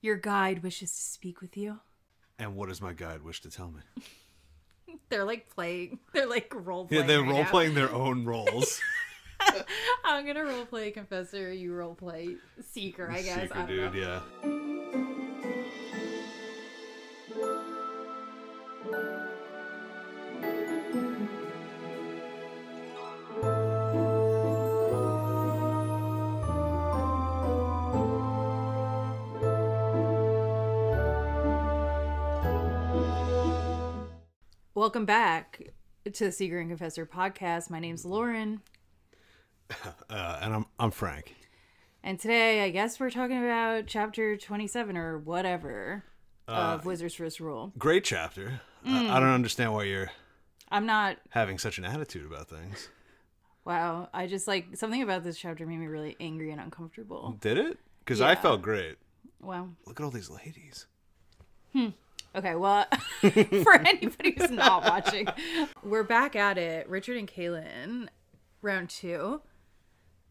Your guide wishes to speak with you. And what does my guide wish to tell me? They're like playing. They're like role-playing. Yeah, they're right role-playing their own roles. I'm gonna role-play Confessor, you role-play Seeker, I guess. Seeker I don't dude, know. yeah. Welcome back to the Seeker and Confessor podcast. My name's Lauren. And I'm Frank. And today, I guess we're talking about chapter 27 or whatever of Wizard's First Rule. Great chapter. I don't understand why you're I'm not... having such an attitude about things. Wow. I just like... Something about this chapter made me really angry and uncomfortable. Did it? Because Yeah. I felt great. Wow. Look at all these ladies. Okay, well, for anybody who's not watching, we're back at it. Richard and Kahlan, round 2.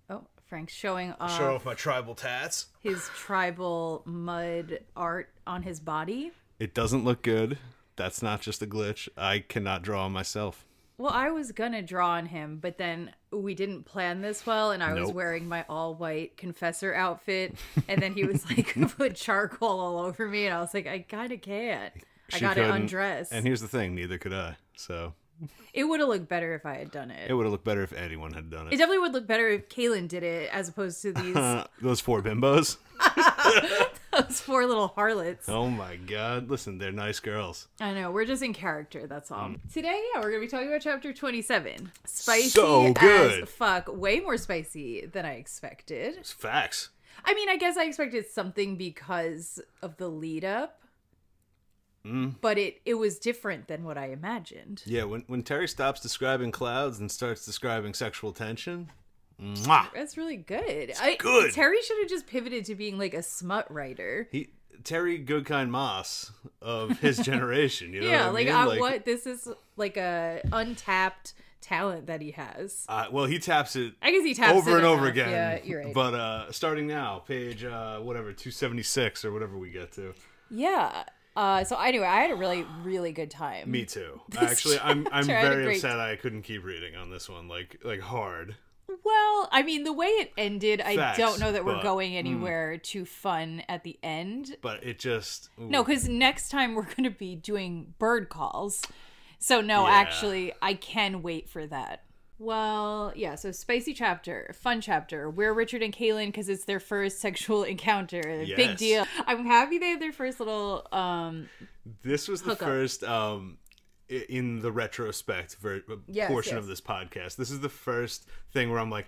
Oh, Frank's showing off Show off my tribal tats. his tribal mud art on his body. It doesn't look good. That's not just a glitch. I cannot draw on myself. Well, I was gonna draw on him, but then we didn't plan this well, and I was Nope. wearing my all-white Confessor outfit, and then he was like, put charcoal all over me, and I was like, I kinda can't. I She gotta couldn't. undress. And here's the thing, neither could I. So It would have looked better if I had done it. it would have looked better if anyone had done It it. definitely would look better if Kahlan did it, as opposed to these Those 4 bimbos. those 4 little harlots. Oh my god. Listen, they're nice girls. I know, we're just in character, that's all. Today, yeah, we're gonna be talking about chapter 27. Spicy So good. as fuck. Way more spicy than I expected. It's facts. I mean, I guess I expected something because of the lead up. But it was different than what I imagined. Yeah, when Terry stops describing clouds and starts describing sexual tension, mwah! That's really good. good. Terry should have just pivoted to being like a smut writer. Terry Goodkind Moss of his generation, you know Yeah, what I mean? what this is like a untapped talent that he has. Well, he taps it I guess he taps over it and over enough. again. Yeah, you're right. But starting now, page 276 or whatever we get to. Yeah. So anyway, I had a really, really good time. Me too. Actually, I'm chapter, I had a very great- upset I couldn't keep reading on this one, like hard. Well, I mean, the way it ended, I Facts, don't know that we're but, going anywhere too fun at the end. But it just... Ooh. No, because next time we're going to be doing bird calls. So no, Yeah. actually, I can wait for that. Well, yeah, so spicy chapter, fun chapter. We're Richard and Kahlan because it's their first sexual encounter. Big Yes. deal. I'm happy they had their first little This was the hookup. first, in the retrospect Yes, portion yes. of this podcast, this is the first thing where I'm like,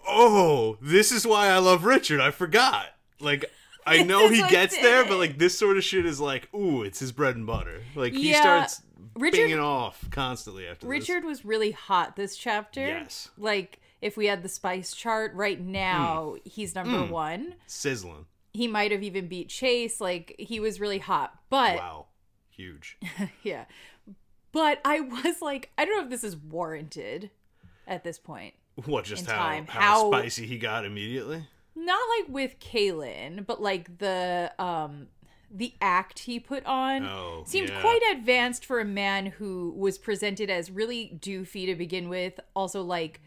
oh, this is why I love Richard. I forgot. Like, I know is he what's gets in there, it. but like this sort of shit is like, ooh, it's his bread and butter. Like he Yeah, starts Richard- binging off constantly after Richard was really hot this chapter. Yes. Like, if we had the spice chart right now, he's number 1. this. Sizzling. He might have even beat Chase. Like, he was really hot. But, Wow. Huge. yeah. But I was like, I don't know if this is warranted at this point. What, just In how, time. how How- spicy he got immediately? Not like with Kahlan, but like the act he put on Oh, seemed yeah. quite advanced for a man who was presented as really doofy to begin with. Also, like,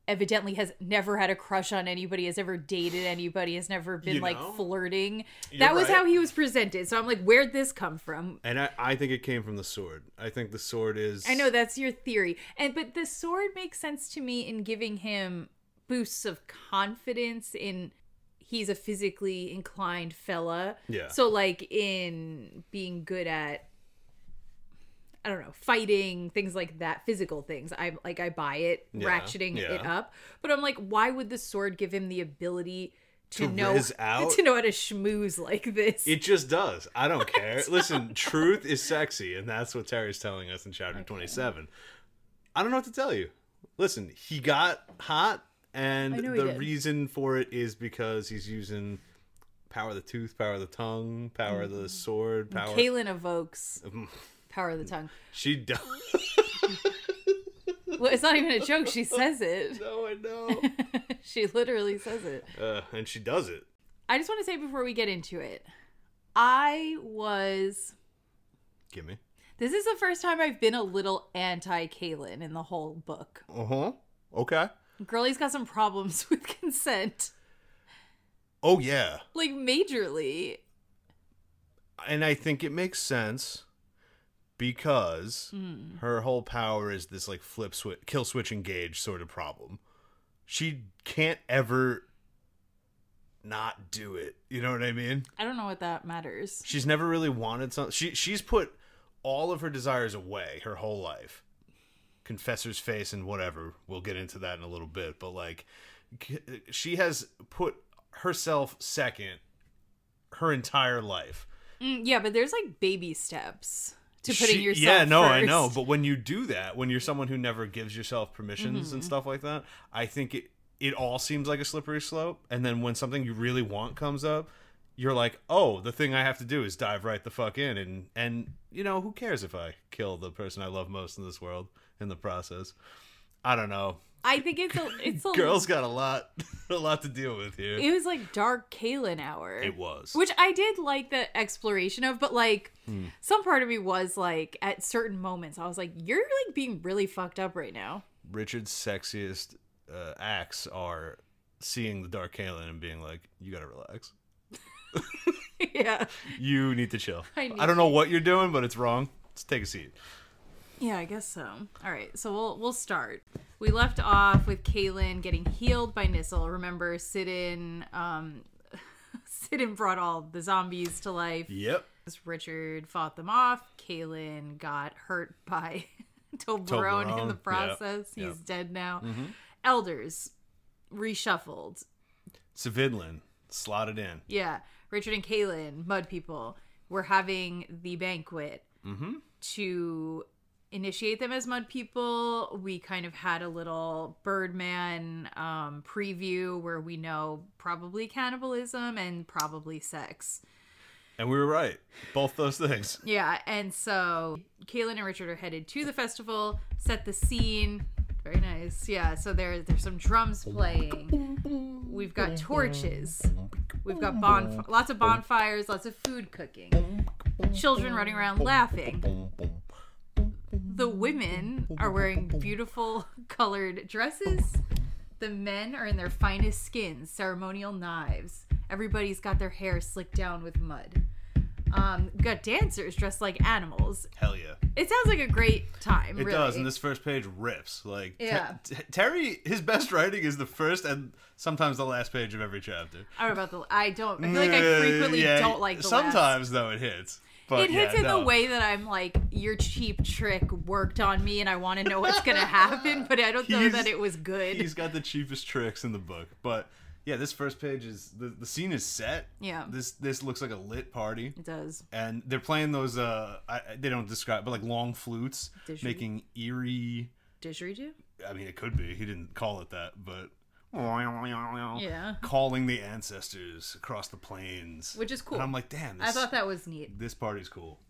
evidently has never had a crush on anybody, has never dated anybody, has never been You like know? flirting. You're That was right. how he was presented. So I'm like, where'd this come from? And I think it came from the sword. I think the sword is... I know that's your theory. But the sword makes sense to me in giving him boosts of confidence in he's a physically inclined fella. Yeah. So like in being good at, I don't know, fighting, things like that, physical things. I buy it, Yeah, ratcheting it yeah. up. But I'm like, why would the sword give him the ability to know riz out? to know how to schmooze like this? It just does. I don't care. Listen, truth is sexy, and that's what Terry's telling us in chapter 27. I don't know what to tell you. Listen, he got hot, and I know he the did. reason for it is because he's using power of the tooth, power of the tongue, power of the sword, power... Kahlan evokes power of the tongue. She does. Well, it's not even a joke. She says it. No, I know. She literally says it. And she does it. I just want to say before we get into it, Gimme. This is the first time I've been a little anti-Kahlan in the whole book. Uh-huh. Okay. Girlie's got some problems with consent. Oh, yeah. Like, majorly. And I think it makes sense because her whole power is this, like, kill switch engage sort of problem. She can't ever not do it. You know what I mean? I don't know what that matters. She's never really wanted something. She's put all of her desires away her whole life. Confessor's face and whatever. We'll get into that in a little bit. But, like, she has put herself second her entire life. Yeah, but there's, like, baby steps to putting yourself Yeah, no, first. I know. But when you do that, when you're someone who never gives yourself permissions and stuff like that, I think it all seems like a slippery slope. And then when something you really want comes up, you're like, oh, the thing I have to do is dive right the fuck in. And you know, who cares if I kill the person I love most in this world in the process? I don't know. I think it's a Girl's got a lot to deal with here. It was like dark Kahlan hour. It was. Which I did like the exploration of, but like some part of me was like at certain moments I was like, you're like being really fucked up right now. Richard's sexiest acts are seeing the dark Kahlan and being like, you gotta relax. Yeah. You need to chill. I don't know what you're doing, but it's wrong. Let's take a seat. Yeah, I guess so. All right, so we'll start. We left off with Kahlan getting healed by Nissel. Remember, Sidon brought all the zombies to life. Yep. Richard fought them off. Kahlan got hurt by Toblerone in the process. Yep. He's dead now. Elders reshuffled. Savidlin slotted in. Yeah. Richard and Kahlan, Mud People, were having the banquet to initiate them as Mud People. We kind of had a little Birdman preview where we know probably cannibalism and probably sex. And we were right. Both those things. Yeah, and so Kahlan and Richard are headed to the festival, set the scene. Very nice. Yeah, so there's some drums playing. We've got torches. We've got lots of bonfires, lots of food cooking. Children running around laughing. The women are wearing beautiful colored dresses. The men are in their finest skins, ceremonial knives. Everybody's got their hair slicked down with mud. We've got dancers dressed like animals. Hell yeah. It sounds like a great time. It really does, and this first page rips. Like, yeah. Terry, his best writing is the first and sometimes the last page of every chapter. I feel like I frequently don't like the sometimes, though, it hits. But it hits in the way that I'm like, your cheap trick worked on me and I want to know what's going to happen, but I don't know that it was good. He's got the cheapest tricks in the book. But yeah, this first page is, the scene is set. Yeah. This looks like a lit party. It does. And they're playing those, they don't describe, but like long flutes, making eerie. Didgeridoo? I mean, it could be. He didn't call it that, but. Yeah. Calling the ancestors across the plains. Which is cool. And I'm like, damn. I thought that was neat. This party's cool.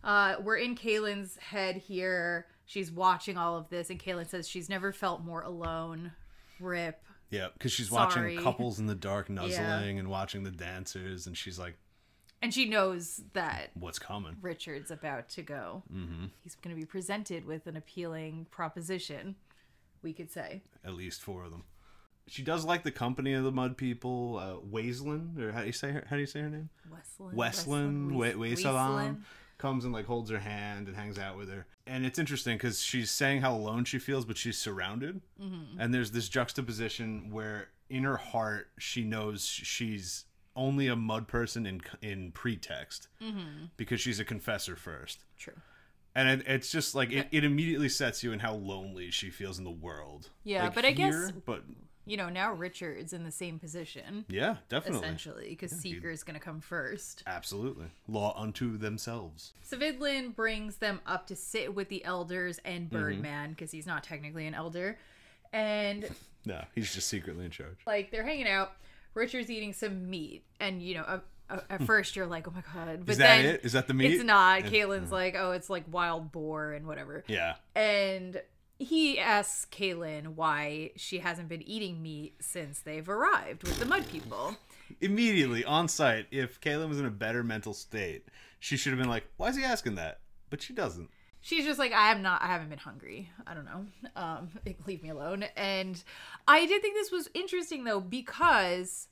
We're in Kahlan's head here. She's watching all of this, and Kahlan says she's never felt more alone. Rip. Yeah, because she's watching couples in the dark nuzzling and watching the dancers, and she's like... And she knows that... What's coming. Richard's about to go. Mm-hmm. He's going to be presented with an appealing proposition, we could say. At least 4 of them. She does like the company of the Mud People. Waislin, or how do you say her name? Waislin comes and like holds her hand and hangs out with her. And it's interesting because she's saying how alone she feels, but she's surrounded. Mm-hmm. And there's this juxtaposition where in her heart she knows she's only a mud person in pretext, because she's a confessor first. True. And it's just like it immediately sets you in how lonely she feels in the world. Yeah, like but I guess you know, now Richard's in the same position. Yeah, definitely. Essentially, because Seeker's going to come first. Absolutely. Law unto themselves. Savidlin brings them up to sit with the elders and Birdman, because he's not technically an elder. And... No, he's just secretly in charge. Like, they're hanging out. Richard's eating some meat. And, you know, at first you're like, oh my God. But is that it? Is that the meat? It's not. Kahlan's like, oh, it's like wild boar and whatever. Yeah. And... he asks Kahlan why she hasn't been eating meat since they've arrived with the Mud People. Immediately, on site, if Kahlan was in a better mental state, she should have been like, why is he asking that? But she doesn't. She's just like, I haven't been hungry. I don't know. Leave me alone. And I did think this was interesting, though, because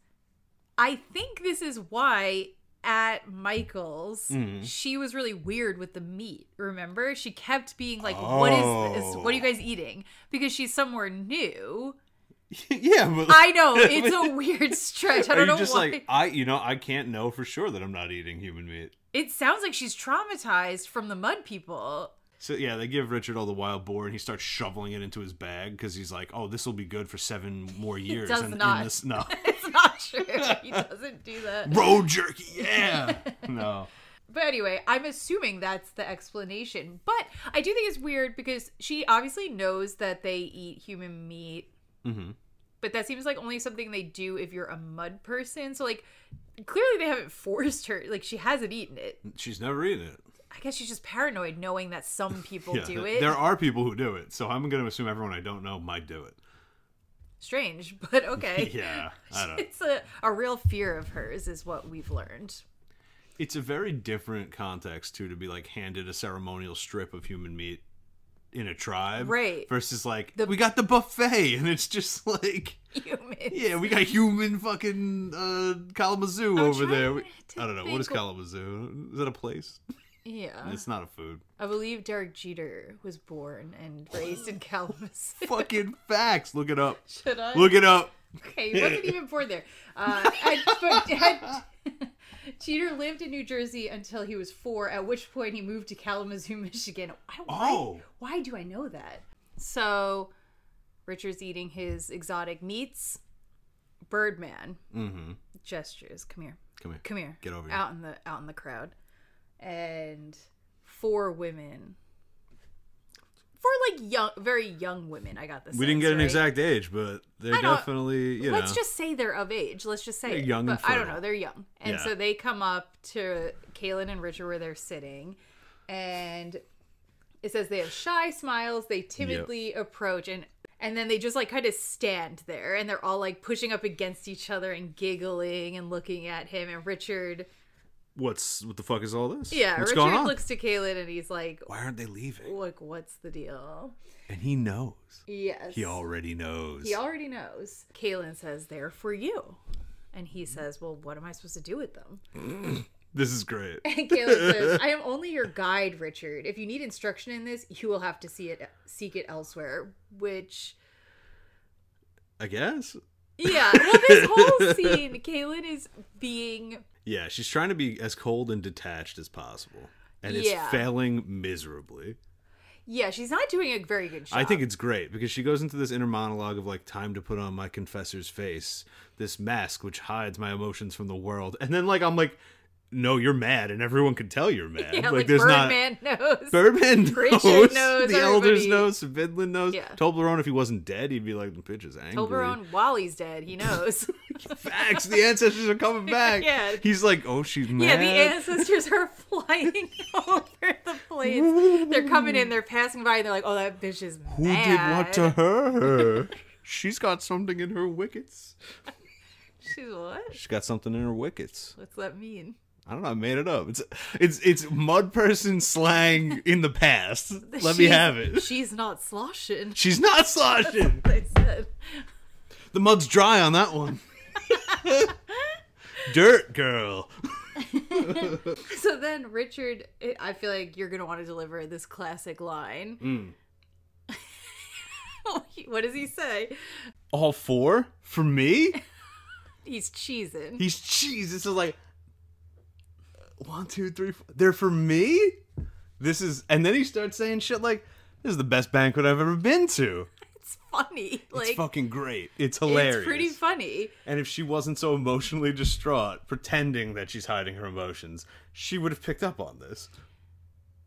I think this is why at Michael's, she was really weird with the meat. Remember? She kept being like, what is this? What are you guys eating? Because she's somewhere new. Yeah, but I know. It's a weird stretch. I don't know just why. Like, I can't know for sure that I'm not eating human meat. It sounds like she's traumatized from the Mud People. So, yeah, they give Richard all the wild boar, and he starts shoveling it into his bag, because he's like, oh, this will be good for 7 more years. It does not. No. It's not true. He doesn't do that. Road jerky, yeah! No. But anyway, I'm assuming that's the explanation. But I do think it's weird, because she obviously knows that they eat human meat. Mm-hmm. But that seems like only something they do if you're a mud person. So, like, clearly they haven't forced her. Like, she hasn't eaten it. She's never eaten it. I guess she's just paranoid knowing that some people do it. There are people who do it. So I'm going to assume everyone I don't know might do it. Strange, but okay. Yeah, I don't know. It's a real fear of hers is what we've learned. It's a very different context, too, to be, like, handed a ceremonial strip of human meat in a tribe, right? Versus like we got the buffet, and it's just like humans. Yeah, we got human fucking Kalamazoo over there. I don't know what is Kalamazoo. Is that a place? Yeah, it's not a food. I believe Derek Jeter was born and raised in Kalamazoo. Fucking facts. Look it up. Should I look it up? Okay, he wasn't even born there. Jeter lived in New Jersey until he was 4, at which point he moved to Kalamazoo, Michigan. Why do I know that? So, Richard's eating his exotic meats. Birdman gestures. Come here. Get over here. Out in the crowd, and 4 women. 4 like very young women. I got this. We didn't get an exact age, but they're definitely Let's just say they're of age. Let's just say they're young. But I don't know. They're young, and so they come up to Kahlan and Richard where they're sitting, and it says they have shy smiles. They timidly approach, and then they just like kind of stand there, and they're all like pushing up against each other and giggling and looking at him. And Richard, what the fuck is all this? Yeah, what's Richard going on? looks to Kahlan and he's like, why aren't they leaving? Like, what's the deal? And he knows. Yes. He already knows. Kahlan says, they're for you. And he says, well, what am I supposed to do with them? This is great. And Kahlan says, I am only your guide, Richard. If you need instruction in this, you will have to seek it elsewhere. Which, I guess. Yeah. Well, this whole scene, Kahlan is being... Yeah, she's trying to be as cold and detached as possible. And it's failing miserably. Yeah, she's not doing a very good job. I think it's great because she goes into this inner monologue of like, time to put on my confessor's face, this mask which hides my emotions from the world. And then like, I'm like, no, you're mad, and everyone can tell you're mad. Yeah, like there's Birdman knows. Birdman knows. Richard knows. The elders know. Vidlin knows. Yeah. Toblerone, if he wasn't dead, he'd be like, the bitch is angry. Toblerone, while he's dead, he knows. Facts. The ancestors are coming back. Yeah. He's like, oh, she's mad. Yeah, the ancestors are flying over the plains. They're coming in, they're passing by, and they're like, oh, that bitch is mad. Who did what to her? She's got something in her wickets. She's what? She's got something in her wickets. What's that mean? I don't know. I made it up. It's mud person slang in the past. Let me have it. She's not sloshing. She's not sloshing. That's what I said. The mud's dry on that one. Dirt girl. So then Richard, I feel like you're gonna want to deliver this classic line. What does he say? All 4 for me? He's cheesing. This is like 1, 2, 3, 4. They're for me? And then he starts saying shit like, this is the best banquet I've ever been to. It's funny. It's fucking great. It's hilarious. It's pretty funny. And if she wasn't so emotionally distraught, pretending that she's hiding her emotions, she would have picked up on this.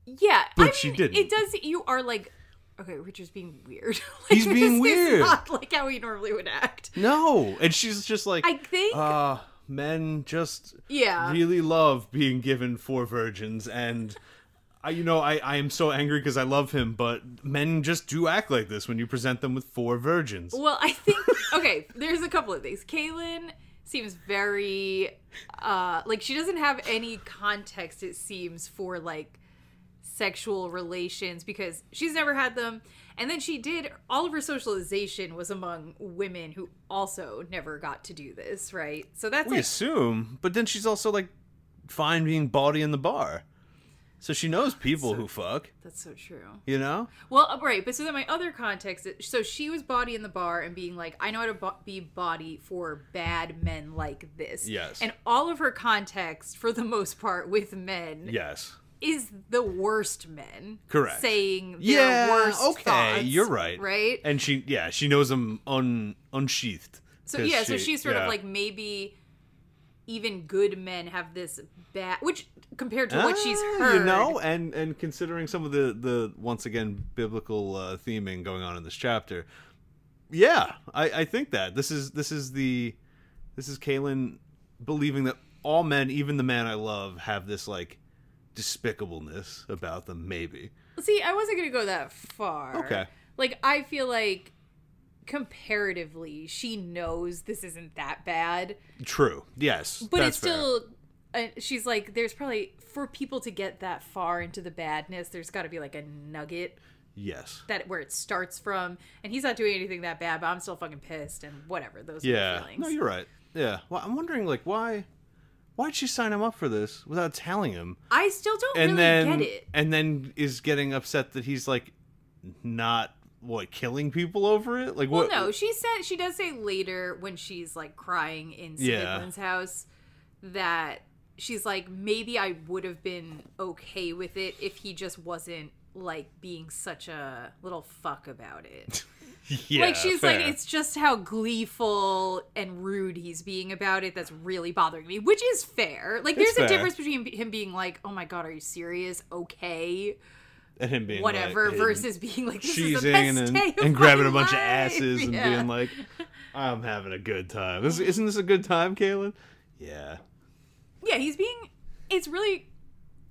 Yeah. But she didn't. It does, you are like, okay, Richard's being weird. He's being weird. It's not like how he normally would act. No. And she's just like, I think... men just really love being given 4 virgins, and I am so angry because I love him, but men just do act like this when you present them with 4 virgins. Well, I think, okay, there's a couple of things. Kahlan seems very like she doesn't have any context, it seems, for like sexual relations because she's never had them. And then all of her socialization was among women who also never got to do this, right? So that's we assume, but then she's also like fine being bawdy in the bar. So she knows people who fuck. That's so true. You know? Well, right. But so then my other context, so she was bawdy in the bar and being like, I know how to be bawdy for bad men like this. Yes. And all of her context, for the most part, with men. Yes. Is the worst men. Correct. Saying their worst thoughts. You're right. Right? And she knows them unsheathed. So yeah, so she's sort of like maybe even good men have this bad, which compared to what she's heard, you know, and considering some of the once again biblical theming going on in this chapter, yeah, I think that this is Kahlan believing that all men, even the man I love, have this like despicableness about them. Maybe. See, I wasn't gonna go that far. Okay. Like I feel like comparatively, she knows this isn't that bad. True. Yes. But that's it's still, she's like, there's probably, for people to get that far into the badness, there's got to be like a nugget. Yes. Where it starts from. And he's not doing anything that bad, but I'm still fucking pissed and whatever. Those are the feelings. No, you're right. Yeah. Well, I'm wondering, like, why'd she sign him up for this without telling him? I still don't get it. And then is getting upset that he's, like, not... killing people over it? Like, what? Well, no, she does say later when she's like crying in Smithlin's house that she's like, maybe I would have been okay with it if he just wasn't like being such a little fuck about it. Yeah, like she's fair. like, it's just how gleeful and rude he's being about it that's really bothering me, which is fair. Like, there's a difference between him being like, oh my god, are you serious? Okay. And him being whatever, like, versus being like, this is the cheesing best day of and grabbing my a bunch life. of asses and being like, I'm having a good time. Isn't this a good time, Kahlan? Yeah. Yeah, it's really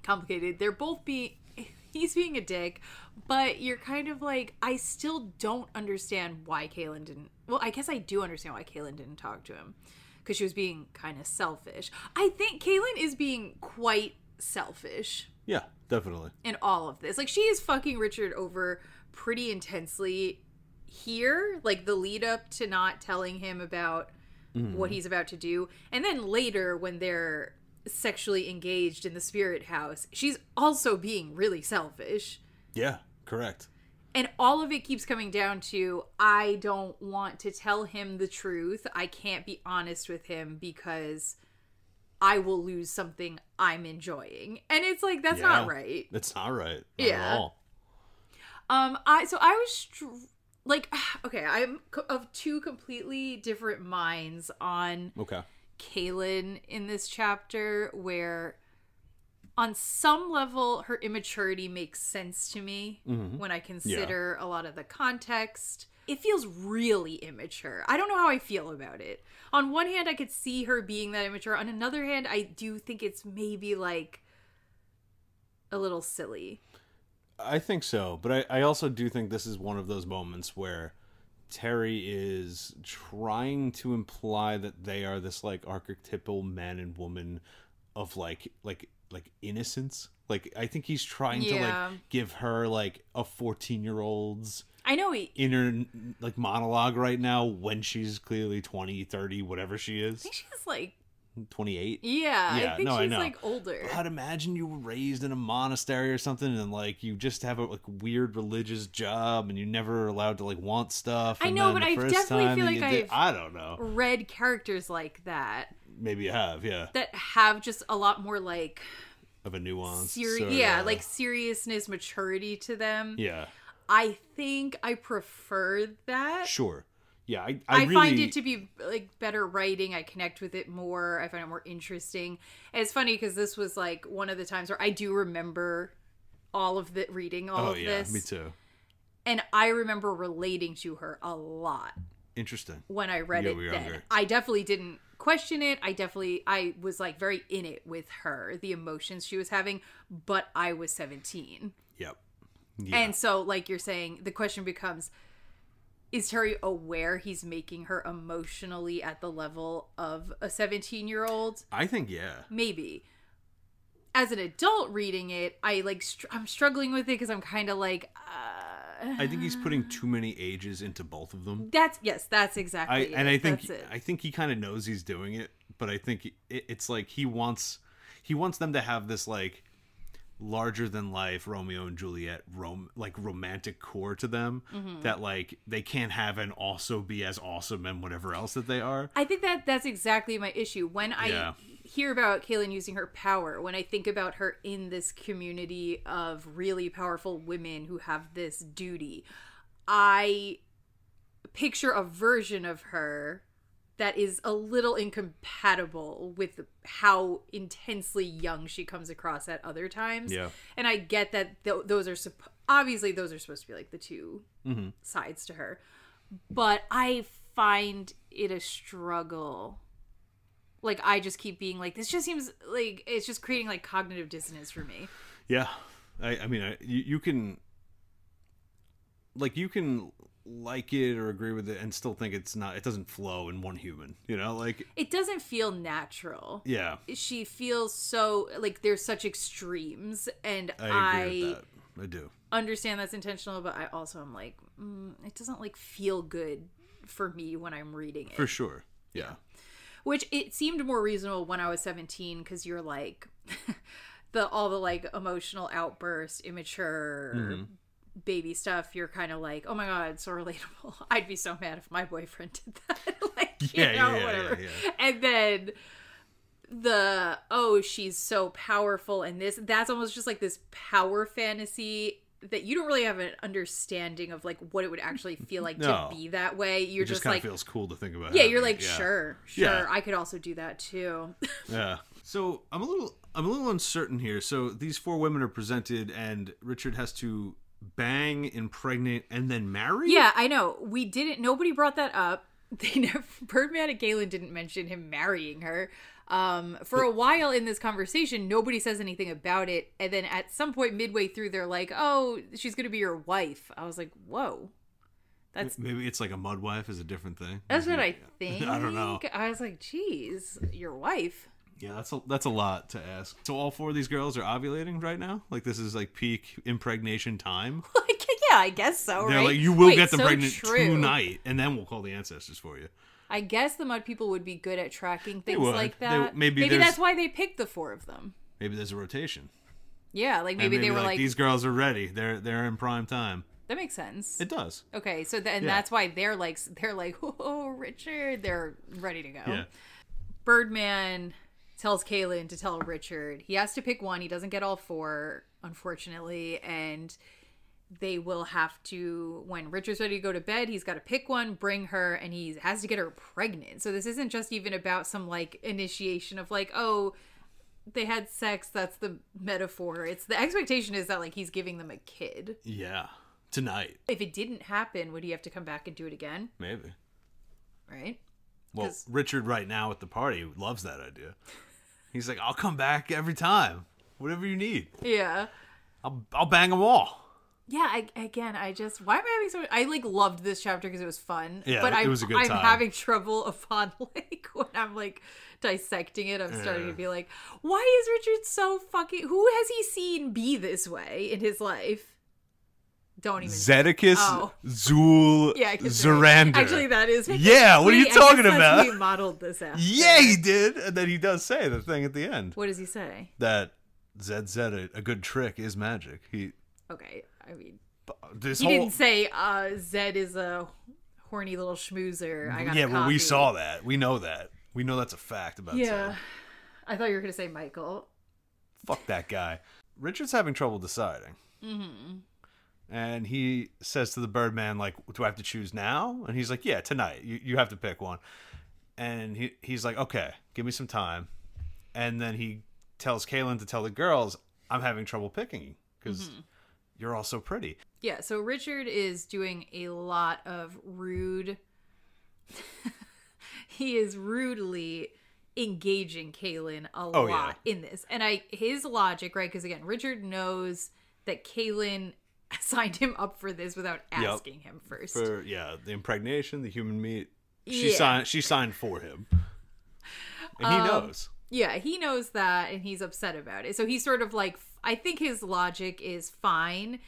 complicated. They're both he's being a dick, but you're kind of like, I still don't understand why Kahlan didn't, well, I guess I do understand why Kahlan didn't talk to him, because she was being kind of selfish. I think Kahlan is being quite selfish. Yeah, definitely. In all of this. Like, she is fucking Richard over pretty intensely here. Like, the lead up to not telling him about what he's about to do. And then later, when they're sexually engaged in the spirit house, she's also being really selfish. Yeah, correct. And all of it keeps coming down to, I don't want to tell him the truth. I can't be honest with him because I will lose something I'm enjoying. And it's like, that's not right. That's not right. Not at all. I was like, okay, I'm of two completely different minds on Kahlan in this chapter, where on some level her immaturity makes sense to me when I consider a lot of the context. It feels really immature. I don't know how I feel about it. On one hand, I could see her being that immature. On another hand, I do think it's maybe like a little silly. I think so, but I also do think this is one of those moments where Terry is trying to imply that they are this like archetypal man and woman of like innocence. Like, I think he's trying to like give her like a 14-year-old's inner like monologue right now, when she's clearly 20, 30, whatever she is. I think she's like 28. Yeah, I think she's I know. like older. But imagine you were raised in a monastery or something, and like you just have a like weird religious job, and you're never allowed to like want stuff. I know, but I definitely feel like I don't know, read characters like that. Maybe you have, yeah. That have just a lot more like of a nuance, like seriousness, maturity to them. Yeah. I think I prefer that. Sure. Yeah, I really find it to be like better writing. I connect with it more. I find it more interesting. And it's funny because this was like one of the times where I do remember reading all of this. Me too. And I remember relating to her a lot. Interesting. When I read it then. I definitely didn't question it. I was like very in it with her, the emotions she was having, but I was 17. Yep. Yeah. And so, like you're saying, the question becomes, is Terry aware he's making her emotionally at the level of a 17-year-old? I think, yeah. Maybe. As an adult reading it, I'm struggling with it because I'm kind of like... I think he's putting too many ages into both of them. That's exactly it. And I think he kind of knows he's doing it, but I think it's like he wants them to have this like larger than life Romeo and Juliet romantic core to them that like they can't have and also be as awesome and whatever else that they are. I think that's exactly my issue. When I hear about Kahlan using her power, when I think about her in this community of really powerful women who have this duty, I picture a version of her that is a little incompatible with how intensely young she comes across at other times. Yeah. And I get that those are obviously those are supposed to be like the two sides to her. But I find it a struggle. Like, I just keep being like, this just seems like it's just creating like cognitive dissonance for me. Yeah. I mean, you can like it or agree with it and still think it doesn't flow in one human, you know, like it doesn't feel natural. Yeah, she feels so like there's such extremes, and I agree with that. I do understand that's intentional, but I also am like it doesn't like feel good for me when I'm reading it, for sure. Yeah, which it seemed more reasonable when I was 17 because you're like all the like emotional outburst, immature baby stuff, you're kind of like, oh my god, it's so relatable. I'd be so mad if my boyfriend did that. Like, whatever. Yeah. And then she's so powerful, and that's almost just like this power fantasy that you don't really have an understanding of like what it would actually feel like to be that way. You're just kind like, of feels cool to think about. Yeah, you're like, sure, I could also do that too. Yeah. So I'm a little uncertain here. So these four women are presented, and Richard has to bang, impregnate, and then marry? Yeah, I know. Nobody brought that up. Birdman and Kahlan didn't mention him marrying her. For a while in this conversation, nobody says anything about it. And then at some point midway through, they're like, oh, she's going to be your wife. I was like, whoa. Maybe it's like a mud wife is a different thing. That's what I think. I don't know. I was like, geez, your wife. Yeah, that's a lot to ask. So all four of these girls are ovulating right now? Like this is like peak impregnation time? Yeah, I guess so, They're right? like, you will get them pregnant tonight, and then we'll call the ancestors for you. I guess the Mud People would be good at tracking things like that. Maybe that's why they picked the four of them. Maybe there's a rotation. Yeah, like maybe they were like, these girls are ready. They're in prime time. That makes sense. It does. Okay, so that's why they're like, oh, Richard, they're ready to go. Yeah. Birdman tells Kahlan to tell Richard he has to pick one. He doesn't get all four, unfortunately, and they will have to, when Richard's ready to go to bed, he's got to pick one, bring her, and he has to get her pregnant. So this isn't just even about some like initiation of like, oh, they had sex, that's the metaphor. It's the expectation is that like he's giving them a kid. Yeah. Tonight. If it didn't happen, would he have to come back and do it again? Maybe. Right? Well, Richard right now at the party loves that idea. He's like, I'll come back every time. Whatever you need. Yeah. I'll bang them all. Yeah, why am I having so much... I, like, loved this chapter because it was fun. Yeah, but it was a good time. I'm having trouble upon, like, when I'm, like, dissecting it, I'm starting to be like, why is Richard so fucking... Who has he seen be this way in his life? Don't even... Zedekis, Zool, Zorander. Actually, that is... Yeah, what are you talking about? He modeled this after. Yeah, he did. And then he does say the thing at the end. What does he say? That Zed said a good trick is magic. Okay, I mean... didn't say Zed is a horny little schmoozer. Well, we saw that. We know that. We know that's a fact about Zed. I thought you were going to say Michael. Fuck that guy. Richard's having trouble deciding. Mm-hmm. And he says to the Birdman, like, do I have to choose now? And he's like, yeah, tonight. You have to pick one. And he's like, okay, give me some time. And then he tells Kahlan to tell the girls, I'm having trouble picking because you're all so pretty. Yeah, so Richard is doing a lot of rude... he is rudely engaging Kahlan a lot in this. And his logic, right? Because, again, Richard knows that Kahlan signed him up for this without asking him first. For the impregnation, the human meat. She signed for him. And he knows. Yeah, he knows that, and he's upset about it. So he's sort of like, I think his logic is fine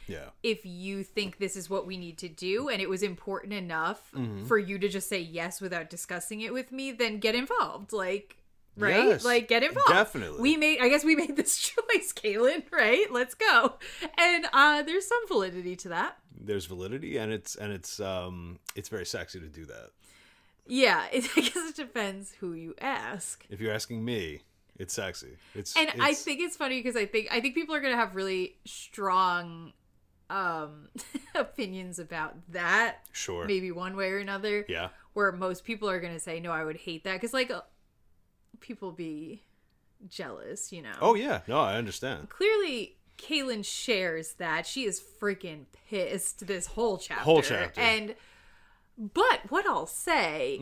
if you think this is what we need to do, and it was important enough for you to just say yes without discussing it with me, then get involved. Like, right? Yes, like, get involved. Definitely. I guess we made this choice, Kahlan, right? Let's go. And there's some validity to that. There's validity, and it's very sexy to do that. Yeah, I guess it depends who you ask. If you're asking me, it's sexy. I think it's funny because I think people are gonna have really strong opinions about that. Sure. Maybe one way or another. Yeah. Where most people are gonna say, no, I would hate that because like people be jealous, you know. Oh yeah, no, I understand. Clearly, Kahlan shares that. She is freaking pissed this whole chapter. But what I'll say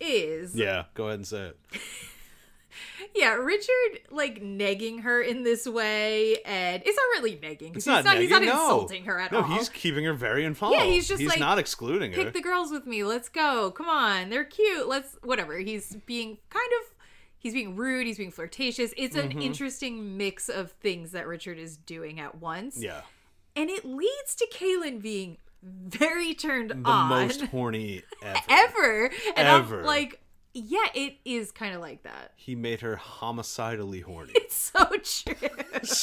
is... Yeah, go ahead and say it. Yeah, Richard, like, negging her in this way, and it's not really negging. He's not insulting her at all. No, he's keeping her very involved. Yeah, he's just like... not excluding her. Pick the girls with me, let's go. Come on, they're cute, whatever. He's being he's being rude, he's being flirtatious. It's an interesting mix of things that Richard is doing at once. Yeah. And it leads to Kahlan being very turned on. The most horny ever. Ever. And ever. I'm like, yeah, it is kind of like that. He made her homicidally horny. It's so true. It's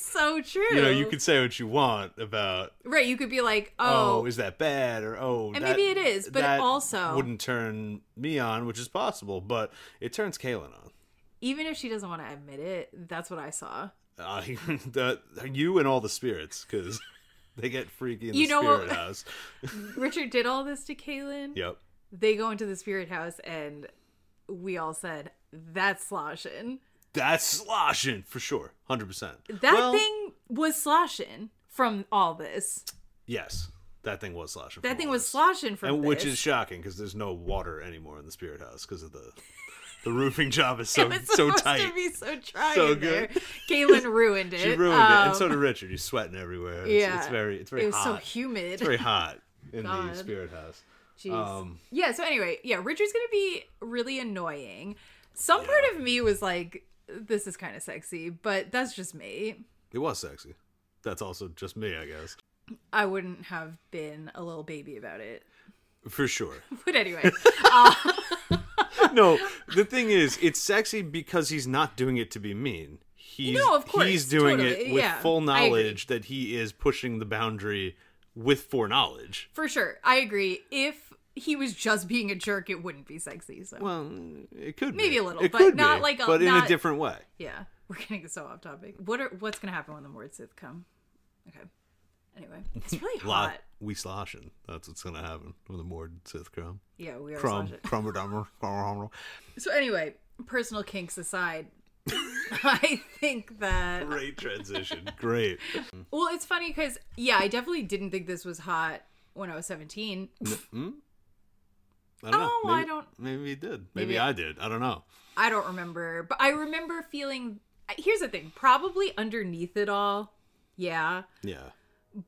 so true. You know, you could say what you want about... Right, you could be like, oh... is that bad? Or, and maybe it is, but that also... wouldn't turn me on, which is possible, but it turns Kahlan on. Even if she doesn't want to admit it, that's what I saw. You and all the spirits, because... They get freaky in the spirit house. Richard did all this to Kahlan. Yep. They go into the spirit house, and we all said, that's Sloshin. That's Sloshin, for sure. 100%. That thing was Sloshin from all this. Yes. That thing was Sloshin. That thing was Sloshin from this. Which is shocking, because there's no water anymore in the spirit house, because of the roofing job is so tight. It was supposed to be so dry so in good. there. Kaylin ruined it. She ruined it, and so did Richard. He's sweating everywhere. It's very hot. It was so humid. It's very hot in the spirit house. Jeez. So anyway, Richard's gonna be really annoying. Some part of me was like, this is kind of sexy, but that's just me. It was sexy. That's also just me, I guess. I wouldn't have been a little baby about it. For sure. But anyway. No, the thing is, it's sexy because he's not doing it to be mean. Of course. He's doing it with full knowledge that he is pushing the boundary with foreknowledge. For sure. I agree. If he was just being a jerk, it wouldn't be sexy. So. Well, it could be. Maybe a little, but not like a... But in a different way. Yeah. We're getting so off topic. What's going to happen when the Mord Sith come? Okay. Anyway, it's really hot. We Sloshin. That's what's going to happen with the Mord Sith crumb. Yeah, we are Sloshin. So anyway, personal kinks aside, I think that... Great transition. Great. Well, it's funny because, I definitely didn't think this was hot when I was 17. I don't know. Maybe, maybe he did. Maybe I did. I don't know. I don't remember. But I remember feeling... Here's the thing. Probably underneath it all, yeah. Yeah.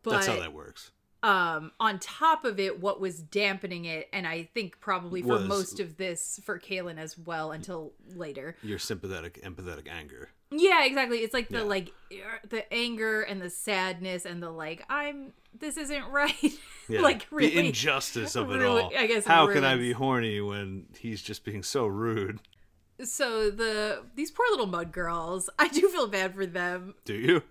But, that's how that works. On top of it, what was dampening it, and I think probably for most of this for Kahlan as well until later. Your sympathetic, empathetic anger. Yeah, exactly. It's like the anger and the sadness and this isn't right. Yeah. Like really the injustice of it all. I guess how can I be horny when he's just being so rude? So these poor little mud girls, I do feel bad for them. Do you?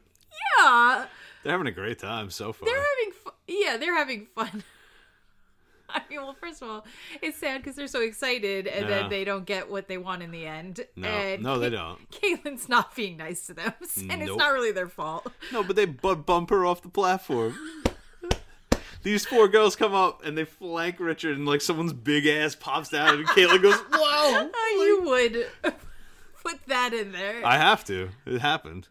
Yeah. They're having a great time so far. They're having fun. I mean, well, first of all, it's sad because they're so excited and then they don't get what they want in the end. No, they don't. Kahlan's not being nice to them, and it's not really their fault. No, but they bump her off the platform. These four girls come up and they flank Richard, and someone's big ass pops out, and Kahlan goes, "Whoa!" You would put that in there. I have to. It happened.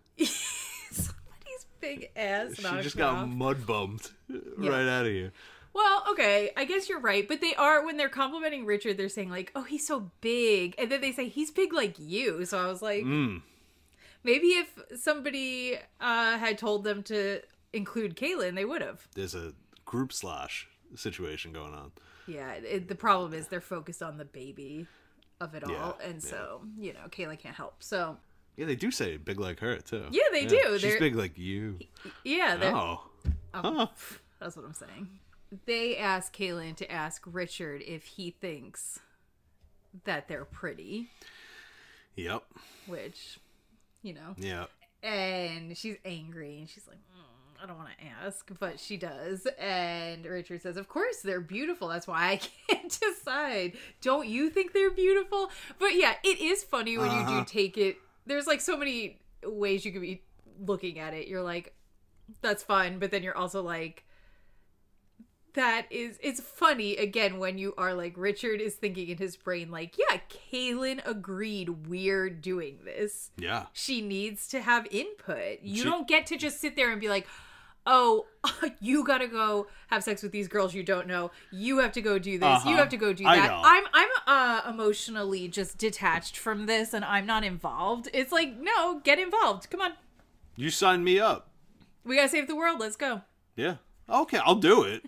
Big ass. She just got mud bumped right out of here. Well, okay, I guess you're right, but they are, when they're complimenting Richard, they're saying oh, he's so big, and then they say he's big like you. So I was like, maybe if somebody had told them to include Kahlan, they would have. There's a group slosh situation going on. Yeah, the problem is they're focused on the baby of it all, and so, Kahlan can't help, so... Yeah, they do say big like her, too. Yeah, they do. She's big like you. Yeah. Huh. That's what I'm saying. They ask Kahlan to ask Richard if he thinks that they're pretty. Yep. Which, Yeah. And she's angry, and she's like, I don't want to ask, but she does. And Richard says, of course they're beautiful. That's why I can't decide. Don't you think they're beautiful? But yeah, it is funny when you do take it. There's like so many ways you could be looking at it. You're like, that's fun. But then you're also like, it's funny again when you are like, Richard is thinking in his brain like, yeah, Kahlan agreed we're doing this. Yeah. She needs to have input. You don't get to just sit there and be like, oh, you gotta go have sex with these girls you don't know. You have to go do this. You have to go do that. I'm emotionally just detached from this, and I'm not involved. It's like, no, get involved. Come on. You signed me up. We gotta save the world. Let's go. Yeah. Okay, I'll do it.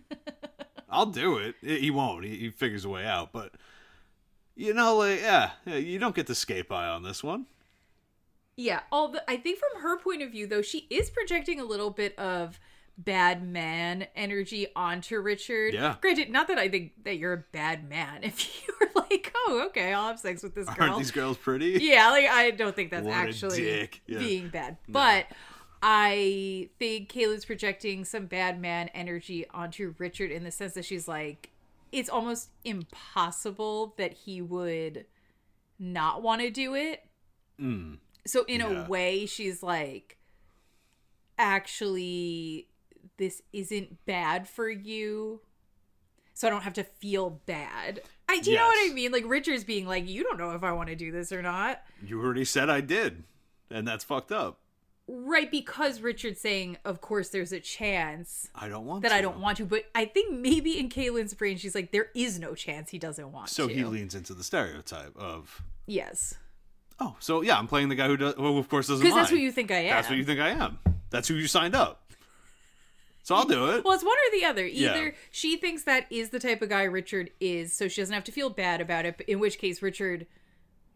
I'll do it. He won't. He figures a way out. But, you don't get the skate by on this one. Yeah, I think from her point of view, though, she is projecting a little bit of bad man energy onto Richard. Yeah. Granted, not that I think that you're a bad man. If you were like, oh, okay, I'll have sex with this girl. Aren't these girls pretty? Yeah, like, I don't think that's what actually being bad. No. But I think Kahlan's projecting some bad man energy onto Richard in the sense that she's like, it's almost impossible that he would not want to do it. So in a way, she's like, actually, this isn't bad for you, so I don't have to feel bad. Do you know what I mean? Like, Richard's being like, you don't know if I want to do this or not. You already said I did, and that's fucked up. Right, because Richard's saying, of course, there's a chance I don't want to. But I think maybe in Kahlan's brain, she's like, there is no chance he doesn't want to. So he leans into the stereotype of... Yes. Oh, so yeah, I'm playing the guy who of course doesn't mind. Because that's who you think I am. That's what you think I am. That's who you signed up. So I'll do it. Well, it's one or the other. Either she thinks that is the type of guy Richard is, so she doesn't have to feel bad about it, in which case Richard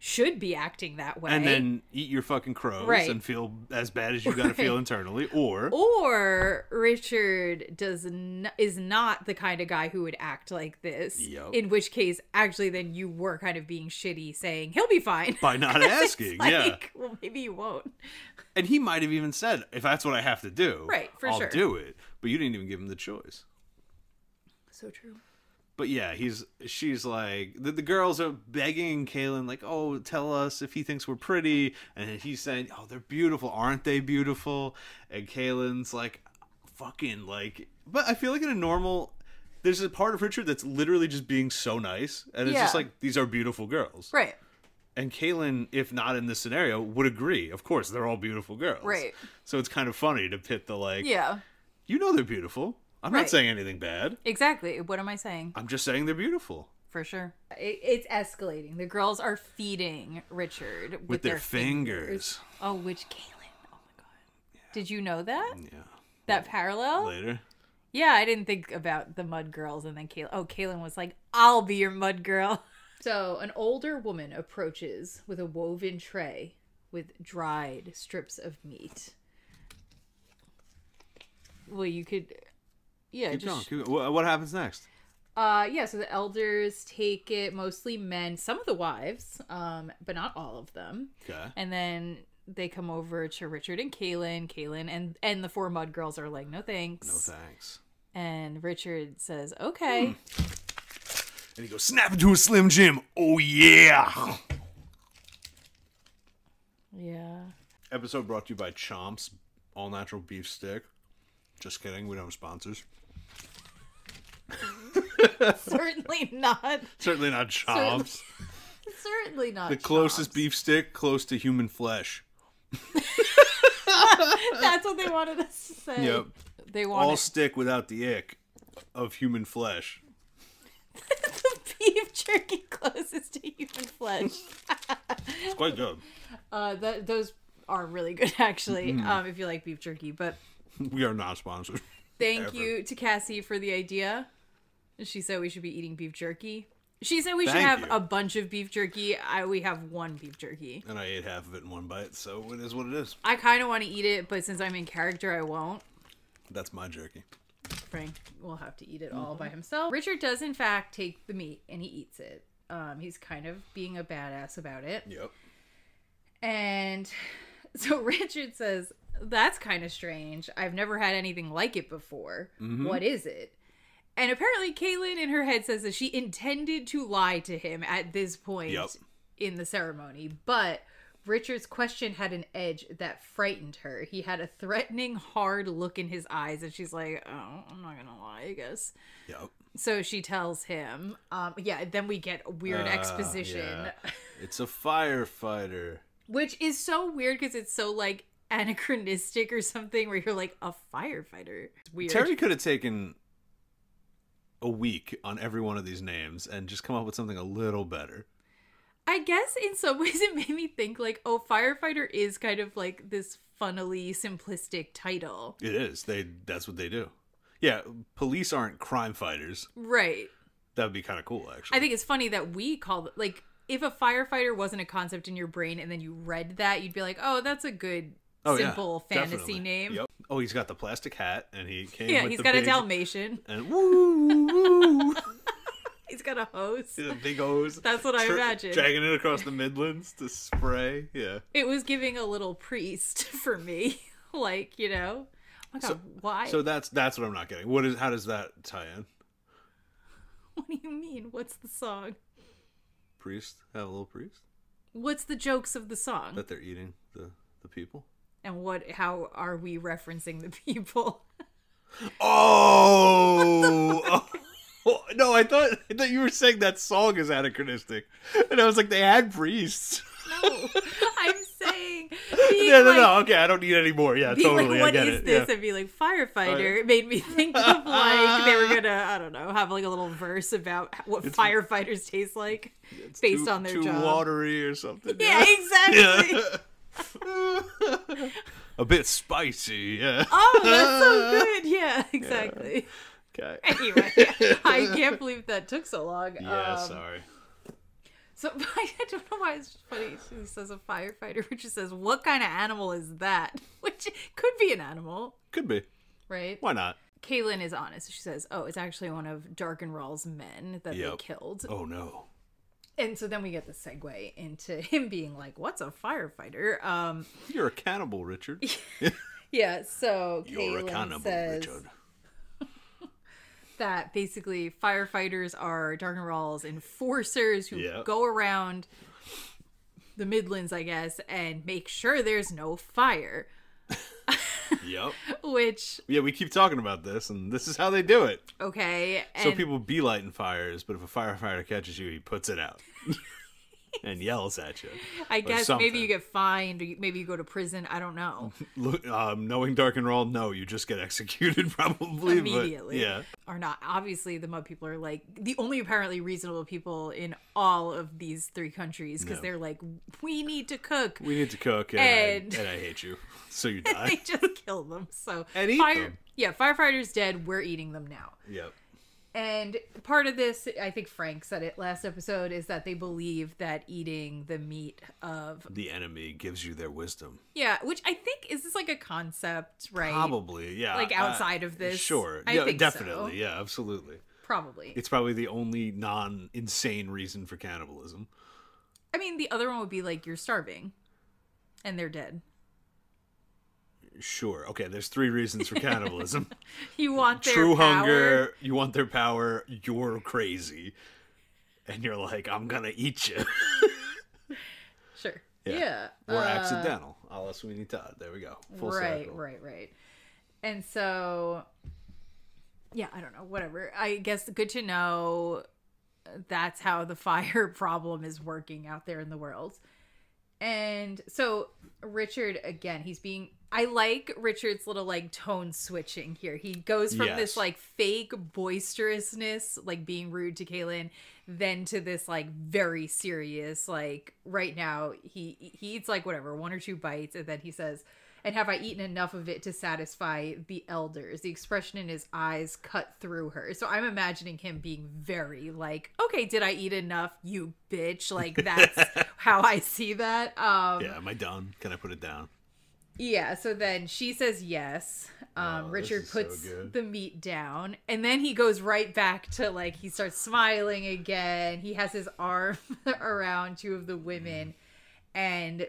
should be acting that way. And then eat your fucking crows and feel as bad as you gotta feel internally. Or Richard is not the kind of guy who would act like this. Yep. In which case, actually, then you were kind of being shitty saying, he'll be fine. By not asking, like, well, maybe you won't. And he might have even said, if that's what I have to do, I'll do it. But you didn't even give him the choice. So true. But yeah, she's like, the girls are begging Kahlan, like, oh, tell us if he thinks we're pretty. And he's saying, oh, they're beautiful. Aren't they beautiful? And Kahlan's like, fucking, like, but I feel like in a normal, there's a part of Richard that's literally just being so nice. And it's just like, these are beautiful girls. Right. And Kahlan, if not in this scenario, would agree. Of course, they're all beautiful girls. Right. So it's kind of funny to pit the, like, yeah, you know they're beautiful. I'm not saying anything bad. Exactly. What am I saying? I'm just saying they're beautiful. For sure. It's escalating. The girls are feeding Richard with their fingers. Oh, which Kahlan. Oh, my God. Yeah. Did you know that? Yeah. That parallel? Later. Yeah, I didn't think about the mud girls and then Kahlan. Oh, Kahlan was like, I'll be your mud girl. So an older woman approaches with a woven tray with dried strips of meat. Well, you could... Yeah, Keep going. What happens next? So the elders take it, mostly men, some of the wives, but not all of them. Okay. And then they come over to Richard and Kahlan, and the four mud girls are like, no thanks. No thanks. And Richard says, okay. And he goes, snap into a Slim Jim. Oh, yeah. Yeah. Episode brought to you by Chomp's All Natural Beef Stick. Just kidding. We don't have sponsors. Certainly not. Certainly not Chomp's. Certainly not. The closest beef stick close to human flesh. That's what they wanted us to say. Yep. They wanted all stick without the ick of human flesh. The beef jerky closest to human flesh. It's quite good. Those are really good, actually. If you like beef jerky, but We are not sponsored. Thank you to Cassie for the idea. She said we should be eating beef jerky. She said we should have a bunch of beef jerky. We have one beef jerky. And I ate half of it in one bite, so it is what it is. I kind of want to eat it, but since I'm in character, I won't. That's my jerky. Frank will have to eat it all by himself. Richard does, in fact, take the meat and he eats it. He's kind of being a badass about it. Yep. And so Richard says, that's kind of strange. I've never had anything like it before. Mm-hmm. What is it? And apparently Kahlan in her head says that she intended to lie to him at this point in the ceremony. But Richard's question had an edge that frightened her. He had a threatening, hard look in his eyes. And she's like, oh, I'm not going to lie, I guess. Yep. So she tells him, then we get weird exposition. Yeah. It's a firefighter. Which is so weird because it's so, like, anachronistic or something where you're like, a firefighter. It's weird. Terry could have taken a week on every one of these names and just come up with something a little better. I guess in some ways it made me think like, oh, firefighter is kind of like this funnily simplistic title. It is. That's what they do. Yeah, police aren't crime fighters. Right. That would be kind of cool, actually. I think it's funny that we call it, like, if a firefighter wasn't a concept in your brain and then you read that, you'd be like, oh, that's a good, simple fantasy definitely. Name. Yep. Oh, he's got the plastic hat and he came with he's got a Dalmatian. And woo, woo. He's got a hose. A big hose. That's what I imagine. Dragging it across the Midlands to spray. Yeah. It was giving a little priest for me. Like, oh my God, why? So that's what I'm not getting. How does that tie in? What do you mean? What's the song? Priest? Have a little priest? What's the jokes of the song? That they're eating the people. And how are we referencing the people? Oh! No, I thought you were saying that song is anachronistic. And I was like, they had priests. No, I'm saying... No. Okay, I don't need any more. Yeah, totally. Like, I get it. What is this? Yeah. I'd be like, firefighter. It made me think of like they were gonna, I don't know, have like a little verse about what firefighters taste like based on their job. Too watery or something. Yeah, exactly. Yeah. A bit spicy. Yeah. Oh, that's so good. Yeah, exactly. Yeah. Okay. Anyway, I can't believe that took so long. Yeah, sorry. So I don't know why it's funny. She says a firefighter, which just says, what kind of animal is that? Which could be an animal. Could be. Right? Why not? Kahlan is honest. She says, oh, it's actually one of Darkenrall's men that they killed. Oh, no. And so then we get the segue into him being like, what's a firefighter? You're a cannibal, Richard. Yeah, so You're Kahlan a cannibal, says Richard. That basically firefighters are Darkenrall's enforcers who go around the Midlands, I guess, and make sure there's no fire. Yep. Which... Yeah, we keep talking about this, and this is how they do it. Okay. So people be lighting fires, but if a firefighter catches you, he puts it out. And yells at you. I guess maybe you get fined, or maybe you go to prison. I don't know. Knowing Darkenrall, no, you just get executed probably. Immediately. But, yeah. Or not. Obviously, the Mud People are like the only apparently reasonable people in all of these three countries because they're like, we need to cook. We need to cook, and I hate you. So you die. They just kill them. So and eat them. Yeah, firefighters dead. We're eating them now. Yep. And part of this, I think Frank said it last episode, is that they believe that eating the meat of the enemy gives you their wisdom. Yeah, which I think is this like a concept, right? Probably, yeah. Like outside of this, sure, I think definitely, so. Yeah, absolutely. Probably, it's probably the only non-insane reason for cannibalism. I mean, the other one would be like you're starving, and they're dead. Sure. Okay, there's 3 reasons for cannibalism. You want their true power. Hunger, you want their power, you're crazy. And you're like, I'm gonna eat you. Sure. Yeah. Or accidental. A la Sweeney Todd. There we go. Full circle. Right. And so, yeah, I don't know. Whatever. I guess good to know that's how the fire problem is working out there in the world. And so Richard, again, I like Richard's little like tone switching here. He goes from this like fake boisterousness, like being rude to Kahlan, then to this like very serious, like right now he eats like whatever, 1 or 2 bites. And then he says, And have I eaten enough of it to satisfy the elders? The expression in his eyes cut through her. So I'm imagining him being very like, okay, did I eat enough, you bitch? Like, that's how I see that. Yeah, am I done? Can I put it down? Yeah, so then she says yes. Richard puts the meat down. And then he goes right back to, like, he starts smiling again. He has his arm around two of the women. And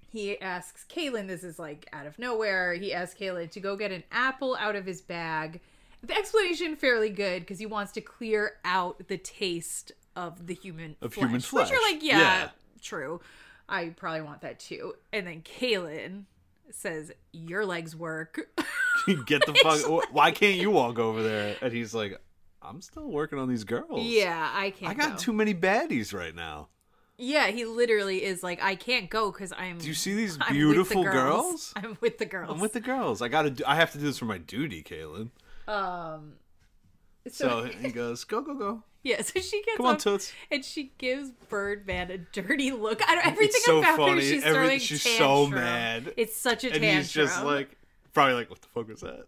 he asks Kahlan, this is like out of nowhere, he asks Kahlan to go get an apple out of his bag. The explanation fairly good because he wants to clear out the taste of the human flesh. Which you're like, yeah, true. I probably want that too. And then Kahlan says, your legs work. Get the fuck, why can't you walk over there? And he's like, I'm still working on these girls. Yeah, I can't I got too many baddies right now. Yeah, he literally is like, I can't go because I'm. Do you see these beautiful girls? I'm with the girls. I'm with the girls. I have to do this for my duty, Kahlan. So he goes, go. Yeah, so she gets Come on, Toots. And she gives Birdman a dirty look. Everything it's so about funny. her, she's throwing she's tantrum. So mad. It's such a tantrum. And he's just like, probably like, what the fuck was that?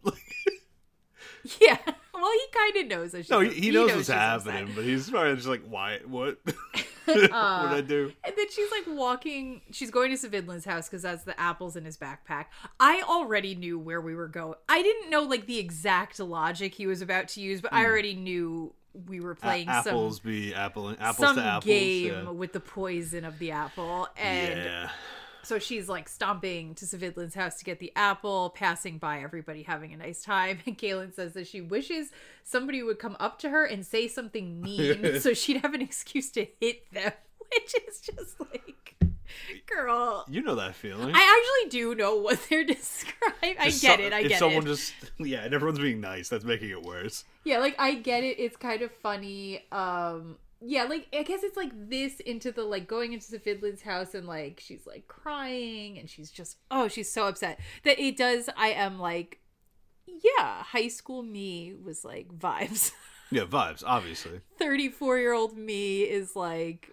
Yeah, well, he kind of knows. That he knows what's happening, upset. But he's probably just like, why? What? What did I do? And then she's like walking. She's going to Savidlin's house because that's the apples in his backpack. I already knew where we were going. I didn't know like the exact logic he was about to use, but I already knew we were playing apples some to apples, game with the poison of the apple. And yeah. So she's like stomping to Savidlin's house to get the apple, passing by everybody having a nice time. And Kahlan says that she wishes somebody would come up to her and say something mean so she'd have an excuse to hit them, which is just like, girl. You know that feeling. I actually do know what they're describing. I get it. If someone just, and everyone's being nice, that's making it worse. Yeah, like, I get it. It's kind of funny. Yeah, like, I guess it's, like, this into the, like, going into Savidlin's house and, like, she's, like, crying and she's just, she's so upset. That it does, I am, like, yeah, high school me was, like, vibes. Yeah, vibes, obviously. 34-year-old me is, like...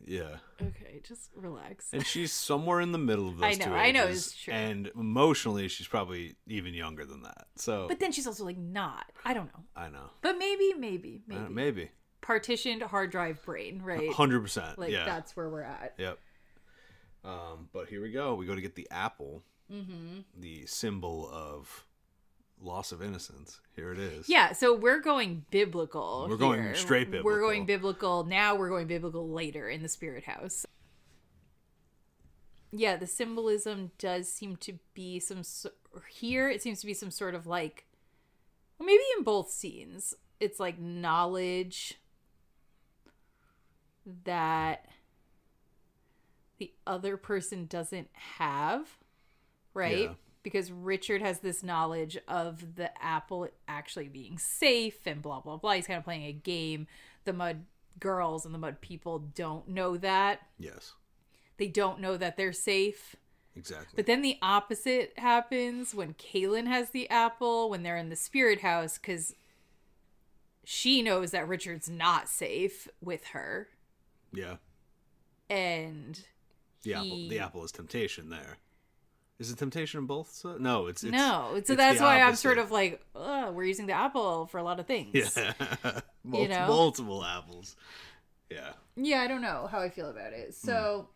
Yeah. Okay, just relax. And she's somewhere in the middle of those two ages. I know, it's true. And emotionally, she's probably even younger than that. So, but then she's also, like, not. I don't know. I know. But maybe. Maybe. Partitioned hard drive brain, right? 100%. Like, that's where we're at. Yep. But here we go. We go to get the apple. Mm-hmm. The symbol of loss of innocence. Here it is. Yeah, so we're going biblical. We're going straight biblical. We're going biblical. Now we're going biblical later in the spirit house. Yeah, the symbolism does seem to be here it seems to be some sort of like, well, maybe in both scenes, it's like knowledge that the other person doesn't have, right? Yeah. Because Richard has this knowledge of the apple actually being safe and blah, blah, blah. He's kind of playing a game. The Mud Girls and the Mud People don't know that. Yes. They don't know that they're safe. Exactly. But then the opposite happens when Kahlan has the apple, when they're in the spirit house, because she knows that Richard's not safe with her. Yeah. And the apple is temptation there. Is it temptation in both? No, it's no. So that's why I'm sort of like, we're using the apple for a lot of things. Yeah. Multiple apples. Yeah. Yeah, I don't know how I feel about it. So,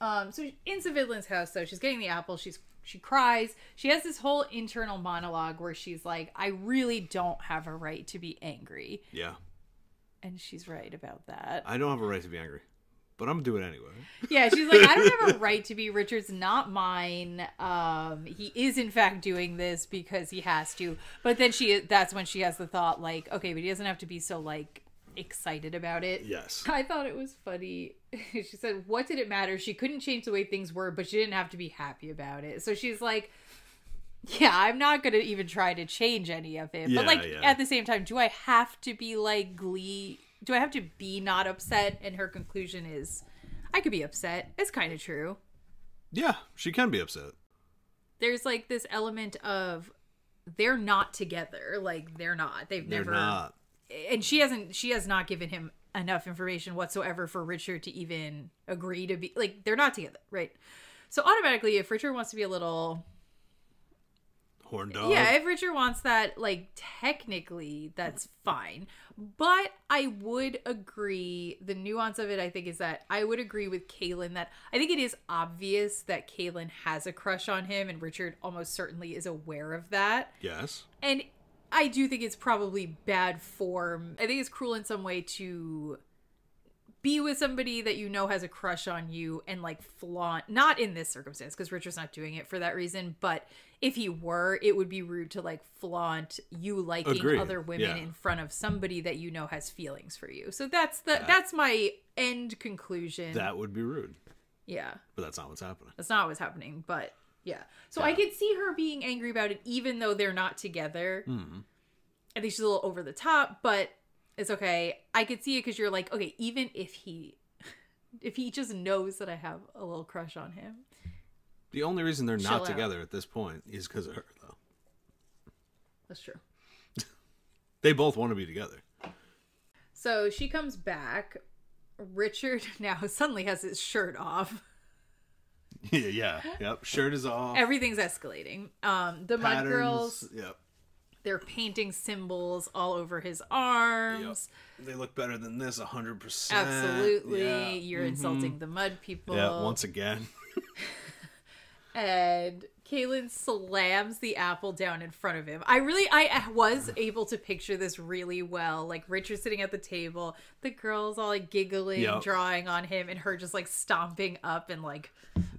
so in Savidlin's house, though, she's getting the apple. She cries. She has this whole internal monologue where she's like, I really don't have a right to be angry. Yeah. And she's right about that. I don't have a right to be angry. But I'm doing it anyway. Yeah, she's like, I don't have a right to be. Richard's not mine. He is, in fact, doing this because he has to. But then that's when she has the thought, like, okay, but he doesn't have to be so, like, excited about it. Yes. I thought it was funny. She said, what did it matter? She couldn't change the way things were, but she didn't have to be happy about it. So she's like, yeah, I'm not going to even try to change any of it. Yeah, but, like, at the same time, do I have to be, like, Glee... Do I have to be not upset? And her conclusion is, I could be upset. It's kind of true. Yeah, she can be upset. There's like this element of they're not together. Like they're not. They're not. And she has not given him enough information whatsoever for Richard to even agree to be like they're not together, right? So automatically, if Richard wants to be a little... Horn dog. Yeah, if Richard wants that, like, technically, that's fine. But I would agree, the nuance of it, I think, is that I would agree with Kahlan that I think it is obvious that Kahlan has a crush on him, and Richard almost certainly is aware of that. Yes. And I do think it's probably bad form. I think it's cruel in some way to be with somebody that you know has a crush on you and, like, flaunt, not in this circumstance, because Richard's not doing it for that reason, but if he were, it would be rude to, like, flaunt you liking other women in front of somebody that you know has feelings for you. So that's my end conclusion. That would be rude. Yeah. But that's not what's happening. That's not what's happening, but yeah. So I could see her being angry about it even though they're not together. I think she's a little over the top, but it's okay. I could see it because you're like, okay, even if he just knows that I have a little crush on him. The only reason they're not together at this point is because of her, though. That's true. They both want to be together. So she comes back. Richard now suddenly has his shirt off. Yeah. Yep. Shirt is off. Everything's escalating. The Mud Girls. Yep. They're painting symbols all over his arms. Yep. They look better than this, 100%. Absolutely. Yeah. You're insulting the Mud People. Yeah, once again. And Kahlan slams the apple down in front of him. I was able to picture this really well. Like, Richard sitting at the table, the girls all, like, giggling, drawing on him, and her just, like, stomping up and, like,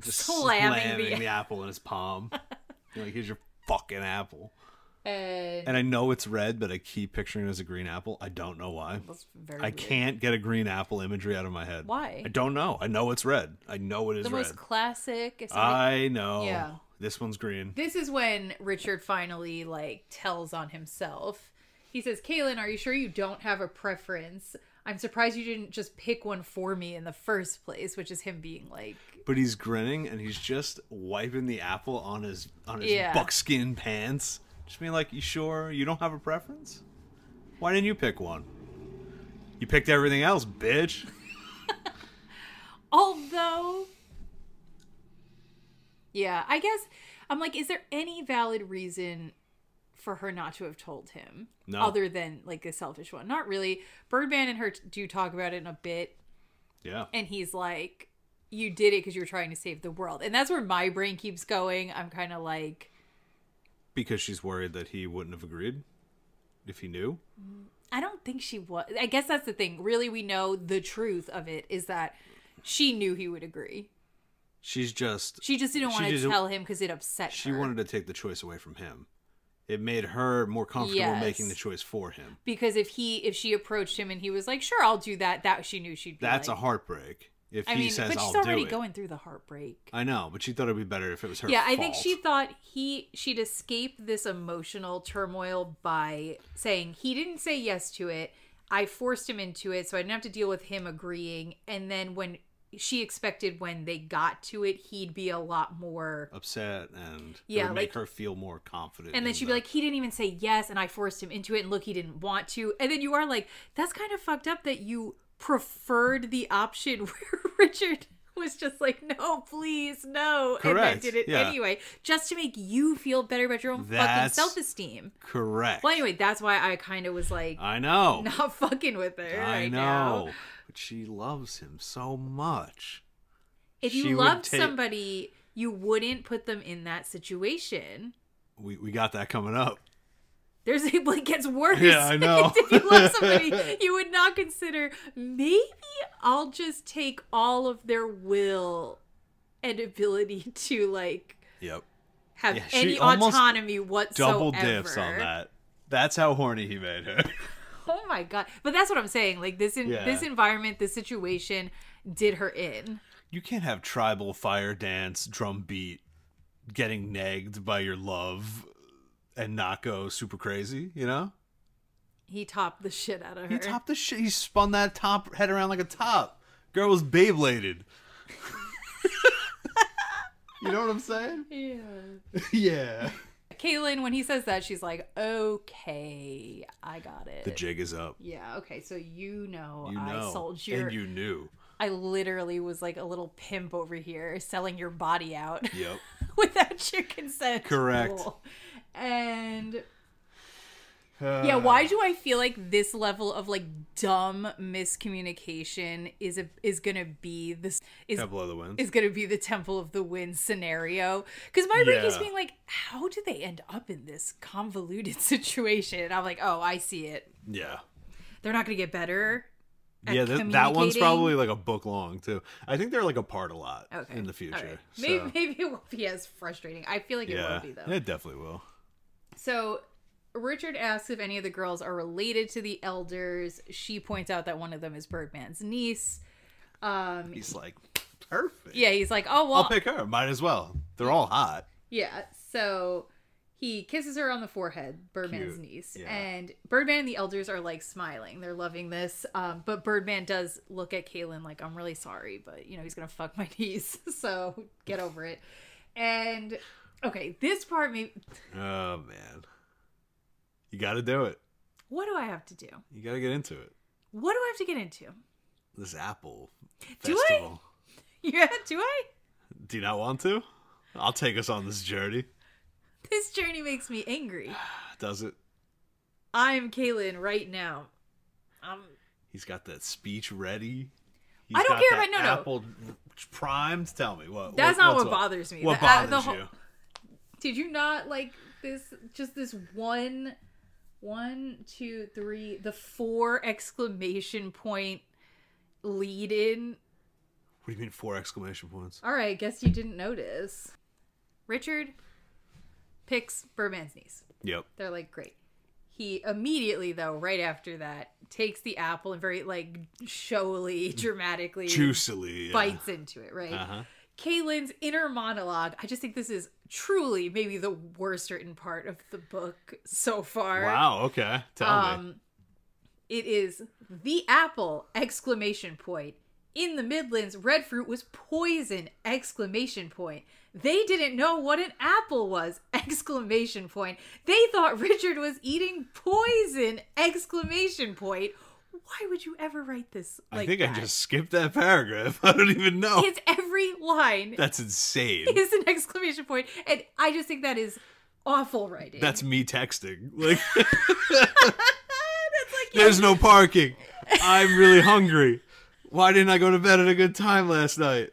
just slamming the apple in his palm. Like, here's your fucking apple. And I know it's red, but I keep picturing it as a green apple. I don't know why. That's very I weird. Can't get a green apple imagery out of my head. Why? I don't know. I know it's red. I know it is the red. most classic. I know. Yeah. This one's green. This is when Richard finally, like, tells on himself. He says, Kahlan, are you sure you don't have a preference? I'm surprised you didn't just pick one for me in the first place, which is him being like... But he's grinning and he's just wiping the apple on his buckskin pants. Just being like, you sure you don't have a preference? Why didn't you pick one? You picked everything else, bitch. Although... Yeah, I guess, I'm like, is there any valid reason for her not to have told him? No. Other than, like, a selfish one. Not really. Birdman and her do talk about it in a bit. Yeah. And he's like, you did it because you were trying to save the world. And that's where my brain keeps going. I'm kind of like... Because she's worried that he wouldn't have agreed if he knew? I don't think she was. I guess that's the thing. Really, we know the truth of it is that she knew he would agree. She just didn't want to tell him because it upset her. She wanted to take the choice away from him. It made her more comfortable making the choice for him. Because if she approached him and he was like, sure, I'll do that, she knew she'd be That's a heartbreak. If he says, I'll do it. But she's already going through the heartbreak. I know, but she thought it'd be better if it was her fault. Yeah, I think she thought she'd escape this emotional turmoil by saying, he didn't say yes to it. I forced him into it, so I didn't have to deal with him agreeing. And then when she expected when they got to it, he'd be a lot more upset and it would make her feel more confident. And then she'd be like, he didn't even say yes, and I forced him into it, and look, he didn't want to. And then you are like, that's kind of fucked up that you preferred the option where Richard was just like, no, please, no. Correct. And then did it anyway, just to make you feel better about your own fucking self-esteem. Correct. Well, anyway, that's why I kind of was like, I know. Not fucking with her I know. now. But she loves him so much. If you loved somebody, you wouldn't put them in that situation. We got that coming up. It gets worse. Yeah, I know. If you love somebody, you would not consider, maybe I'll just take all of their will and ability to, like, have any autonomy whatsoever. Double dips on that. That's how horny he made her. Oh my God. But that's what I'm saying. Like, this environment, this situation did her in. You can't have tribal fire dance, drum beat, getting nagged by your love and not go super crazy, you know? He topped the shit out of her. He topped the shit. He spun that top head around like a top. Girl was Beybladed. You know what I'm saying? Yeah. Yeah. Kahlan, when he says that, she's like, okay, I got it. The jig is up. Yeah, okay, so I sold your... And you knew. I literally was like a little pimp over here selling your body out. Yep. Without your consent. Correct. Cool. And yeah, why do I feel like this level of like dumb miscommunication is gonna be this Temple of the Winds is gonna be the Temple of the Wind scenario? Because my brain is being like, how do they end up in this convoluted situation? And I'm like, oh, I see it. Yeah, they're not gonna get better. Yeah, that one's probably like a book long too. I think they're like apart a lot in the future. Right. So. Maybe it won't be as frustrating. I feel like it will be though. It definitely will. So Richard asks if any of the girls are related to the elders. She points out that one of them is Birdman's niece. He's like, perfect. Yeah, he's like, oh, well. I'll pick her. Might as well. They're all hot. Yeah, so he kisses her on the forehead, Birdman's Cute. niece. Yeah. And Birdman and the elders are like smiling. They're loving this. But Birdman does look at Kahlan like, I'm really sorry, but he's going to fuck my niece. So get over it. And okay, this part maybe. Oh, man. You got to do it. What do I have to do? You got to get into it. What do I have to get into? This apple Do festival. Yeah, do I? Do you not want to? I'll take us on this journey. This journey makes me angry. Does it? I'm Kahlan right now. He's got that speech ready. I don't care about apple primed. Tell me what. That's not what bothers me. What bothers you? Did you not like this? Just this one, 2, 3, the 4 exclamation point lead in. What do you mean 4 exclamation points? All right, guess you didn't notice. Richard picks Birdman's niece. Yep. They're like, great. He immediately, though, right after that, takes the apple and very, like, showily, dramatically, juicily bites into it, right? Uh-huh. Kahlan's inner monologue. I just think this is truly maybe the worst written part of the book so far. Wow, okay. Tell me. It is the apple, exclamation point. In the Midlands, red fruit was poison, exclamation point. They didn't know what an apple was, exclamation point. They thought Richard was eating poison, exclamation point. Why would you ever write this like that? I think I just skipped that paragraph. I don't even know. It's every line. That's insane. Is an exclamation point. And I just think that is awful writing. That's me texting. Like, That's like, there's no parking. I'm really hungry. Why didn't I go to bed at a good time last night?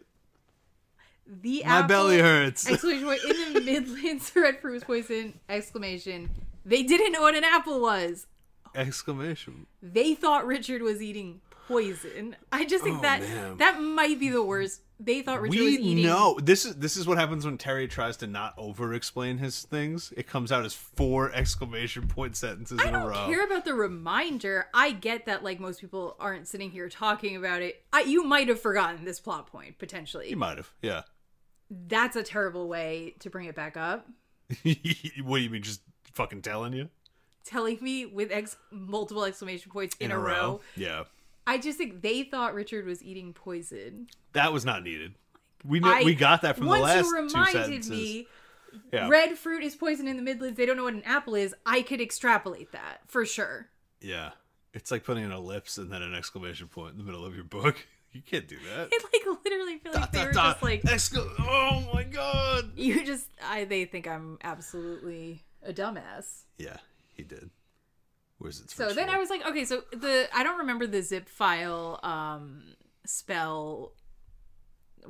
My belly hurts. Exclamation point. In the Midlands, red fruit was poison, exclamation. They didn't know what an apple was. Exclamation. They thought Richard was eating poison. I just think that might be the worst. They thought Richard was eating. No, this is what happens when Terry tries to not over-explain his things. It comes out as 4 exclamation point sentences in a row. I don't care about the reminder. I get that like most people aren't sitting here talking about it. You might have forgotten this plot point potentially. You might have, yeah. That's a terrible way to bring it back up. What do you mean, just fucking telling you? Telling me with multiple exclamation points in a row. Yeah. I just think they thought Richard was eating poison. That was not needed. We got that from the last 2 sentences. Once you reminded me, red fruit is poison in the Midlands. They don't know what an apple is. I could extrapolate that for sure. Yeah. It's like putting an ellipse and then an exclamation point in the middle of your book. You can't do that. It like literally feel like they were just like, oh my god. They think I'm absolutely a dumbass. Yeah, he did. Where's it? So then I was like, okay, so I don't remember the zip file spell,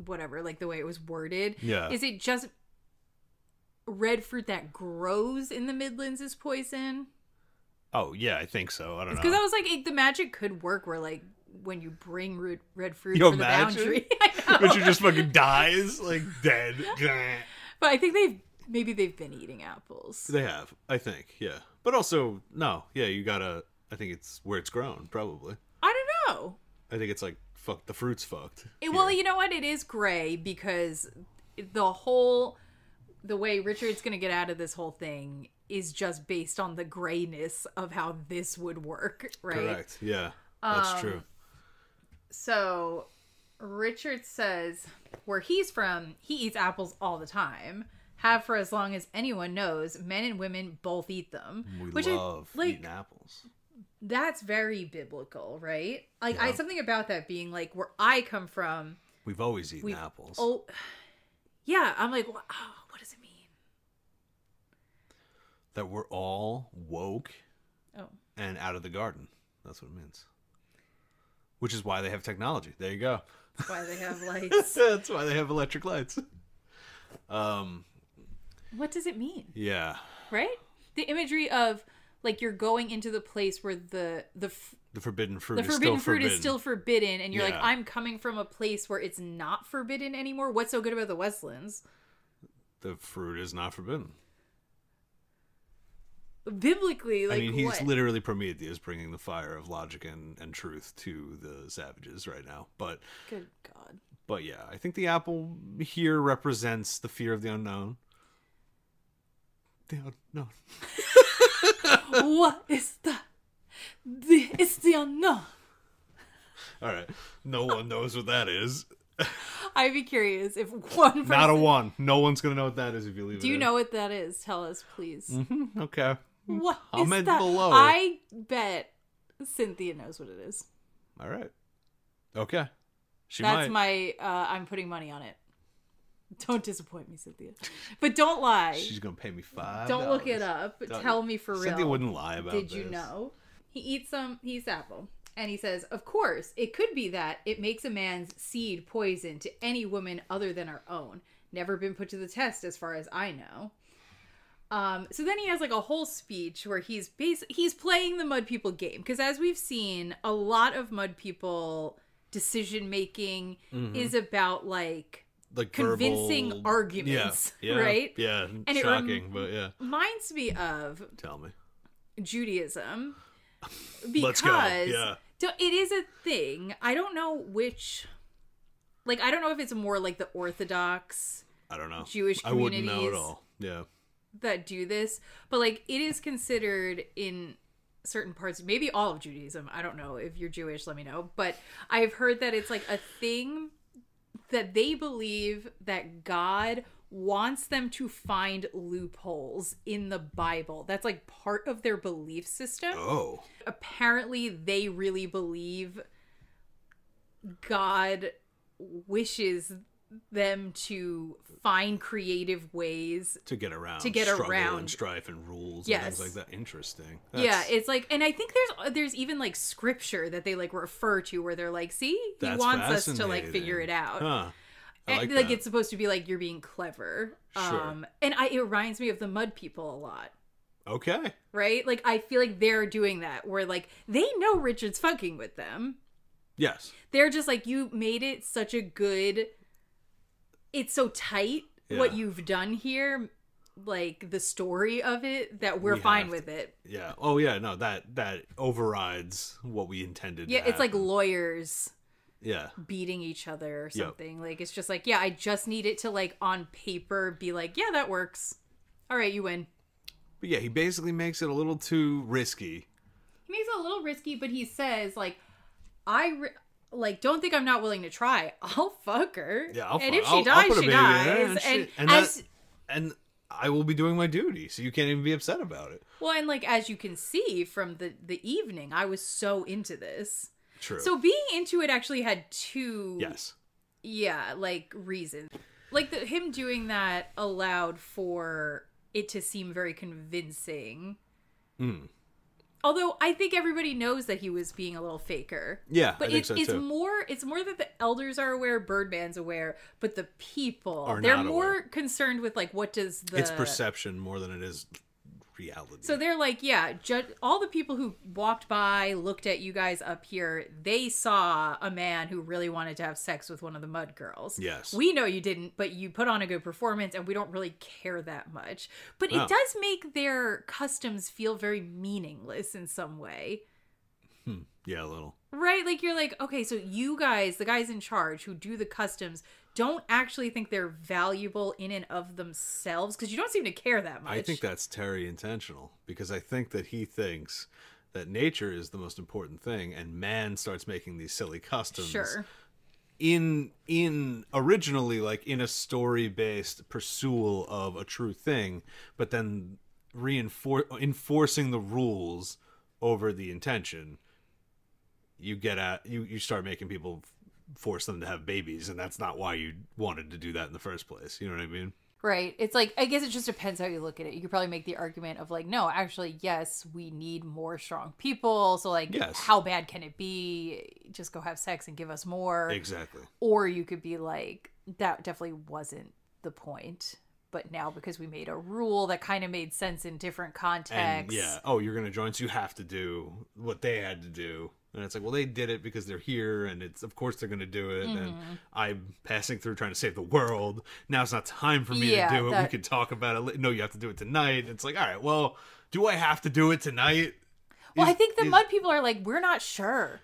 whatever, like the way it was worded. Yeah. Is it just red fruit that grows in the Midlands is poison? Oh yeah, I think so. I don't know. Because I was like, the magic could work where like when you bring red fruit for the boundary. Richard just fucking dies like dead. But I think they've been eating apples. They have, I think, yeah. But also, no, yeah, you gotta. I think it's where it's grown, probably. I don't know. I think it's like the fruit's fucked. Well, you know what? It is gray because the way Richard's gonna get out of this whole thing is just based on the grayness of how this would work, right? Correct. Yeah, that's true. So Richard says where he's from, he eats apples all the time. Have for as long as anyone knows. Men and women both eat them. We love eating apples. That's very biblical, right? Like, Yeah. something about that being like where I come from. We've always eaten apples. Oh, yeah. I'm like, what does it mean? That we're all woke Oh. and out of the garden. That's what it means. Which is why they have technology. There you go. That's why they have lights. That's why they have electric lights. What does it mean? Yeah. Right? The imagery of like you're going into the place where the forbidden fruit is still forbidden, and you're like, Yeah. I'm coming from a place where it's not forbidden anymore. What's so good about the Westlands? The fruit is not forbidden. Biblically, like, I mean, he's what? literally Prometheus bringing the fire of logic and truth to the savages right now. But Good God. But yeah, I think the apple here represents the fear of the unknown. The unknown. What is that? It's the unknown. All right. No one knows what that is. I'd be curious if one person... Not a one. No one's going to know what that is if you leave it Do you in. know what that is? Tell us, please. Mm-hmm. Okay. What Comment is that? below. I bet Cynthia knows what it is. All right. Okay. That's my... I'm putting money on it. Don't disappoint me, Cynthia. But don't lie. She's going to pay me $5. Don't look it up. Tell me for real. Cynthia wouldn't lie about Did this. you know? He eats apple. And he says, of course, it could be that it makes a man's seed poison to any woman other than our own. Never been put to the test as far as I know. So then he has like a whole speech where he's playing the Mud People game. Because as we've seen, a lot of Mud People decision making is about like convincing verbal arguments, yeah, right? Yeah, and shocking, but yeah. Reminds me of Tell me. Judaism. Because Let's go. Yeah. It is a thing. I don't know which... Like, I don't know if it's more like the Orthodox... I don't know. Jewish communities... I wouldn't know at all. Yeah. ...that do this. But, like, it is considered in certain parts... Maybe all of Judaism. I don't know. If you're Jewish, let me know. But I've heard that it's, like, a thing that they believe that God wants them to find loopholes in the Bible. That's like part of their belief system. Oh. Apparently they really believe God wishes them to find creative ways to get around struggle and strife and rules and things like that. Interesting. Yeah, it's like, and I think there's even like scripture that they like refer to where they're like, see, he wants us to like figure it out. Huh. And like it's supposed to be like you're being clever. Sure. And it reminds me of the Mud People a lot. Okay. Right? Like I feel like they're doing that where like they know Richard's fucking with them. Yes. They're just like, you made it such a good, it's so tight what you've done here, like the story of it, that we're fine with it. Yeah. Oh yeah, no, that overrides what we intended. Yeah, it's like lawyers beating each other or something. Yep. Like it's just like, yeah, I just need it to like on paper be like, yeah, that works. All right, you win. But yeah, he basically makes it a little too risky. He makes it a little risky, but he says like, don't think I'm not willing to try. I'll fuck her. Yeah, and if she dies, she dies. And I will be doing my duty, so you can't even be upset about it. Well, and like as you can see from the evening, I was so into this. True. So being into it actually had two like reasons. Like him doing that allowed for it to seem very convincing. Although I think everybody knows that he was being a little faker. Yeah, but I think so too. It's more that the elders are aware, Birdman's aware, but the people they're more aware. Concerned with like what does the it's perception more than it is reality. So they're like, yeah, all the people who walked by, looked at you guys up here, they saw a man who really wanted to have sex with one of the Mud Girls. Yes. We know you didn't, but you put on a good performance and we don't really care that much. But it does make their customs feel very meaningless in some way. Yeah, a little. Right? Like you're like, okay, so you guys, the guys in charge who do the customs, don't actually think they're valuable in and of themselves because you don't seem to care that much. I think that's Terry intentional because I think that he thinks that nature is the most important thing and man starts making these silly customs. Sure. In originally like in a story-based pursuit of a true thing, but then enforcing the rules over the intention, you start making people force them to have babies, and that's not why you wanted to do that in the first place. You know what I mean? Right. It's like, I guess it just depends how you look at it. You could probably make the argument of like, no, actually, yes, we need more strong people. So like, yes. How bad can it be? Just go have sex and give us more. Exactly. Or you could be like, that definitely wasn't the point. But now because we made a rule that kind of made sense in different contexts. And oh, you're going to join, so you have to do what they had to do. And it's like, well, they did it because they're here, and it's of course they're going to do it. And I'm passing through trying to save the world. Now it's not time for me to do it. We could talk about it. No, you have to do it tonight. It's like, all right, well, do I have to do it tonight? Well, I think the Mud People are like, we're not sure.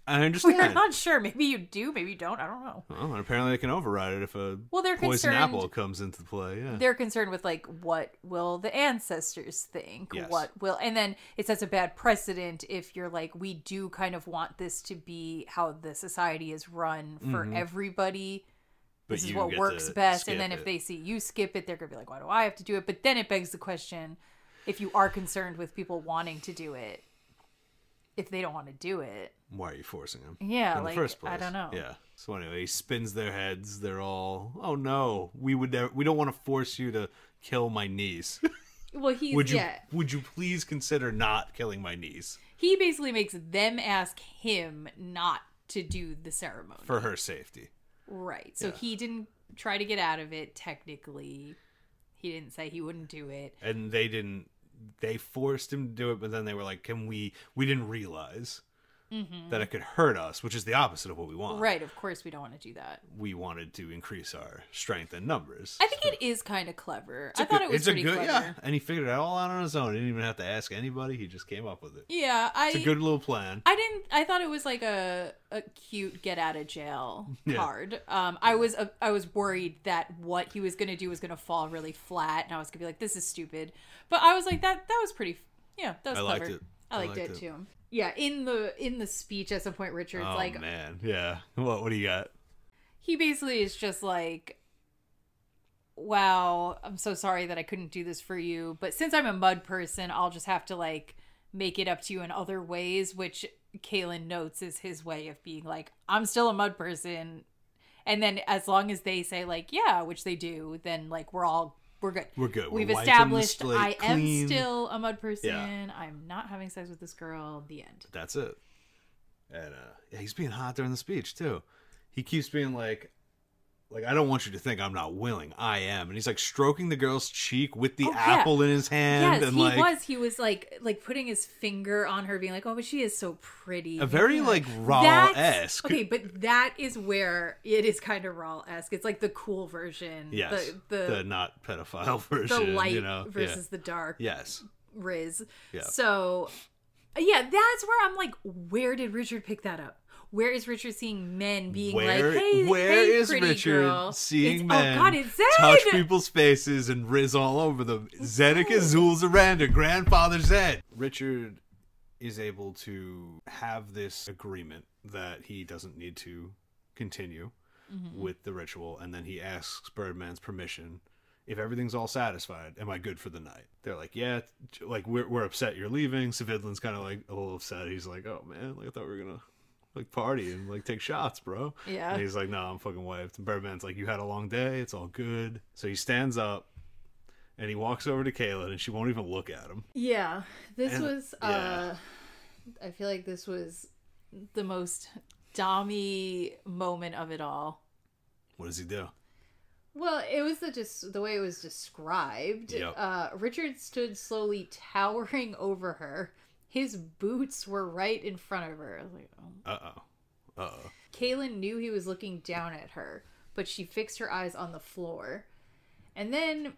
I understand. We're not sure. Maybe you do, maybe you don't. I don't know. Well, and apparently they can override it if a they're poison apple comes into play. Yeah. They're concerned with like, what will the ancestors think? Yes. And then it sets a bad precedent if you're like, we do kind of want this to be how the society is run for everybody. But this is what works best. And then if they see you skip it, they're going to be like, why do I have to do it? But then it begs the question, if you are concerned with people wanting to do it, if they don't want to do it, why are you forcing them? Yeah, in the first place? I don't know. Yeah. So anyway, he spins their heads. They're all, oh no, we don't want to force you to kill my niece. Well, would you please consider not killing my niece? He basically makes them ask him not to do the ceremony for her safety. Right. So he didn't try to get out of it. Technically, he didn't say he wouldn't do it, and they didn't. They forced him to do it, but then they were like, we didn't realize that it could hurt us, which is the opposite of what we want. Right, of course we don't want to do that. We wanted to increase our strength and numbers. I think it is kind of clever. I thought it was pretty clever. Yeah, and he figured it all out on his own. He didn't even have to ask anybody. He just came up with it. Yeah, it's a good little plan. I thought it was like a cute get out of jail card. I was worried that what he was going to do was going to fall really flat, and I was going to be like, this is stupid. But I was like, that was pretty, that was clever. Liked it. I liked it too. Yeah, in the speech at some point, Richard's like, man, yeah. What do you got? He basically is just like, wow, I'm so sorry that I couldn't do this for you, but since I'm a mud person, I'll just have to like make it up to you in other ways, which Kahlan notes is his way of being like, I'm still a mud person, and then as long as they say like, yeah, which they do, then like we're good. We're good. We've established I am still a mud person. Yeah. I'm not having sex with this girl. The end. That's it. And he's being hot during the speech too. He keeps being like, I don't want you to think I'm not willing. I am. And he's like stroking the girl's cheek with the apple in his hand. Yes, and he was like putting his finger on her, being like, oh, but she is so pretty. A very like Raw-esque. Okay, but that is where it is kind of Raw-esque. It's like the cool version. Yes. The not pedophile version. The light versus the dark. Yes. Riz. Yeah. So, yeah, that's where I'm like, where did Richard pick that up? Where is Richard seeing men being where is Richard girl? Seeing men it's Zed! Touch people's faces and Riz all over them? Zedek Azul Zaranda, grandfather Zed. Richard is able to have this agreement that he doesn't need to continue with the ritual, and then he asks Birdman's permission. If everything's all satisfied, am I good for the night? They're like, yeah, like we're upset you're leaving. Savidlin's kind of like a little upset. He's like, oh man, like I thought we were gonna like party and like take shots, bro. Yeah. And he's like, no, I'm fucking wiped. And Birdman's like, you had a long day, it's all good. So he stands up and he walks over to Kahlan, and she won't even look at him. Yeah. I feel like this was the most Dommy moment of it all. What does he do? Well, it was the way it was described. Yep. Richard stood slowly towering over her. His boots were right in front of her. I was like, oh. Uh-oh. Kahlan knew he was looking down at her, but she fixed her eyes on the floor. And then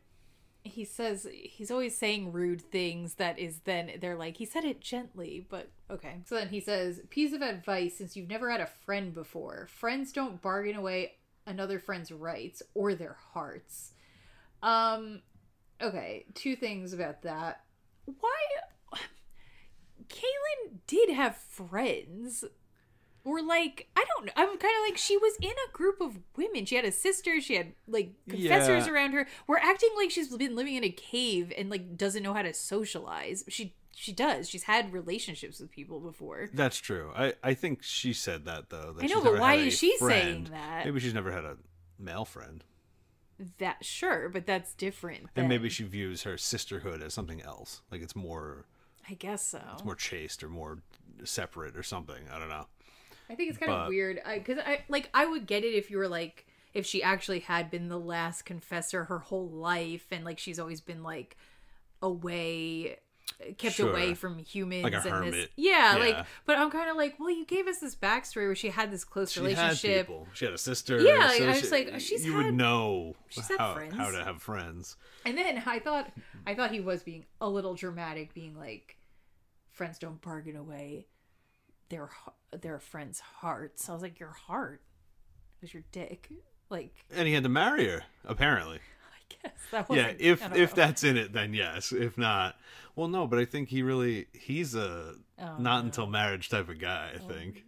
he says, he's always saying rude things they're like, he said it gently, but okay. So then he says, piece of advice, since you've never had a friend before. Friends don't bargain away another friend's rights or their hearts. Okay, two things about that. Why... Kahlan did have friends. Or like, I don't know. I'm kind of like, she was in a group of women. She had a sister. She had like confessors around her. We're acting like she's been living in a cave and like doesn't know how to socialize. She she does. She's had relationships with people before. That's true. I think she said that, though. That I know, she's but never why had is a she friend. saying that? Maybe she's never had a male friend. That sure, but that's different. And maybe she views her sisterhood as something else. Like it's more... I guess so. It's more chaste or more separate or something. I don't know. I think it's kind of weird. Because I would get it if you were like... If she actually had been the last confessor her whole life. And like she's always been like away... kept away from humans, like a and hermit. This, like, but I'm kind of like, well, you gave us this backstory where she had this close relationship. Had people. She had a sister. Yeah, so I was like, you would know how to have friends. And then I thought he was being a little dramatic, being like, friends don't bargain away their friends' hearts. I was like, your heart was your dick, like, and he had to marry her apparently. Guess that wasn't, if that's in it, then yes. If not, well, no. But I think he's a not until marriage type of guy. I think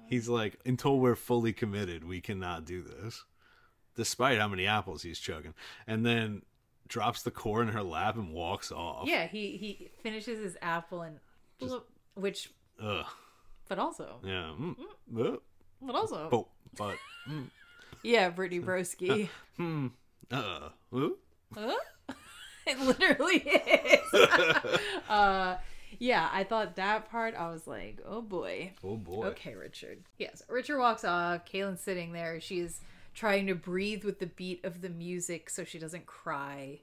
he's like, until we're fully committed, we cannot do this, despite how many apples he's chugging. And then drops the core in her lap and walks off. Yeah, he finishes his apple and which, but also, yeah, but also, but yeah, Brittany Broski. It literally is. Yeah, I thought that part, I was like, oh boy. Okay, Richard. Yes, Richard walks off. Kahlan's sitting there. She's trying to breathe with the beat of the music so she doesn't cry.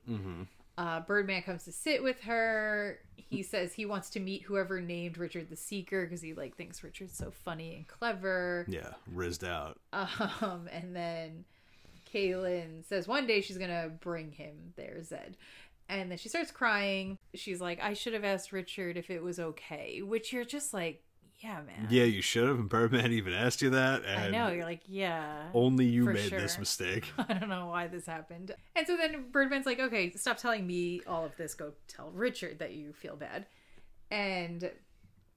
Birdman comes to sit with her. He says he wants to meet whoever named Richard the Seeker because he like thinks Richard's so funny and clever. Yeah, rizzed out. And then Kahlan says one day she's gonna bring him there, Zed. And then she starts crying. She's like, I should have asked Richard if it was okay. Which you're just like, yeah, man. Yeah, you should have. And Birdman even asked you that. And I know. You're like, yeah. Only you made this mistake. I don't know why this happened. And so then Birdman's like, okay, stop telling me all of this. Go tell Richard that you feel bad. And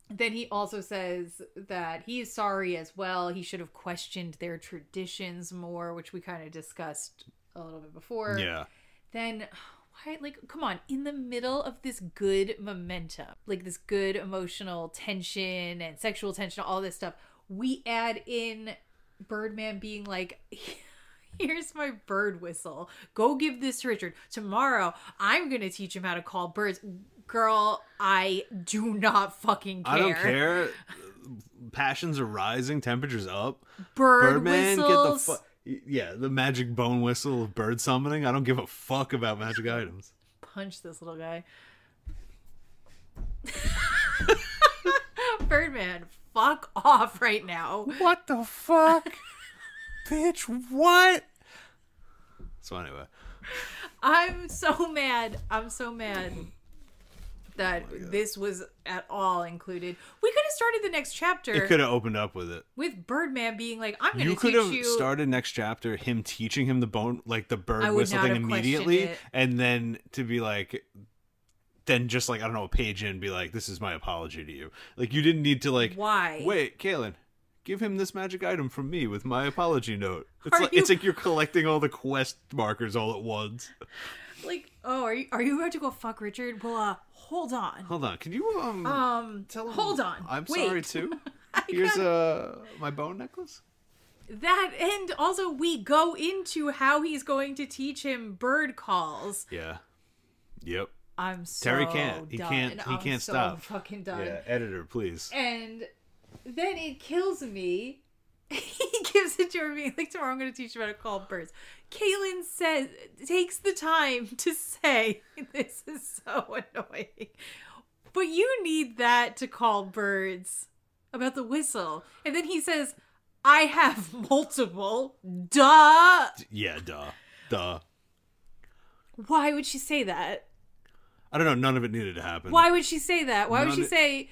then he also says that he is sorry as well. He should have questioned their traditions more, which we kind of discussed a little bit before. Yeah. Then... like, come on, in the middle of this good momentum, like this good emotional tension and sexual tension, all this stuff, we add in Birdman being like, here's my bird whistle. Go give this to Richard. Tomorrow, I'm going to teach him how to call birds. Girl, I do not fucking care. I don't care. Passions are rising, temperatures up. Birdman, whistles. Get the yeah, the magic bone whistle of bird summoning. I don't give a fuck about magic items. Punch this little guy. Birdman, fuck off right now. What the fuck? Bitch, what? So anyway. I'm so mad that this was at all included. We could have started the next chapter. It could have opened up with it. With Birdman being like, I'm going to teach you. You could have started next chapter, him teaching him the bone, like the bird whistle thing immediately. And then to be like, then just like, I don't know, a page in, be like, this is my apology to you. Like, you didn't need to like, why? Wait, Kahlan, give him this magic item from me with my apology note. It's like you're collecting all the quest markers all at once. Like, oh, are you about to go fuck Richard? Well, hold on. Hold on. Can you tell him? Hold on. I'm sorry too. Here's my bone necklace. That, and also we go into how he's going to teach him bird calls. Yeah. Yep. I'm so Terry can't. Done. He can't stop. I'm fucking done. Yeah, editor, please. And then it kills me. He gives it to her being like, tomorrow I'm going to teach you how to call birds. Kahlan takes the time to say, this is so annoying. But you need that to call birds about the whistle. And then he says, I have multiple. Duh. Yeah, duh. Why would she say that? I don't know. None of it needed to happen. Why would she say that? Why would she say,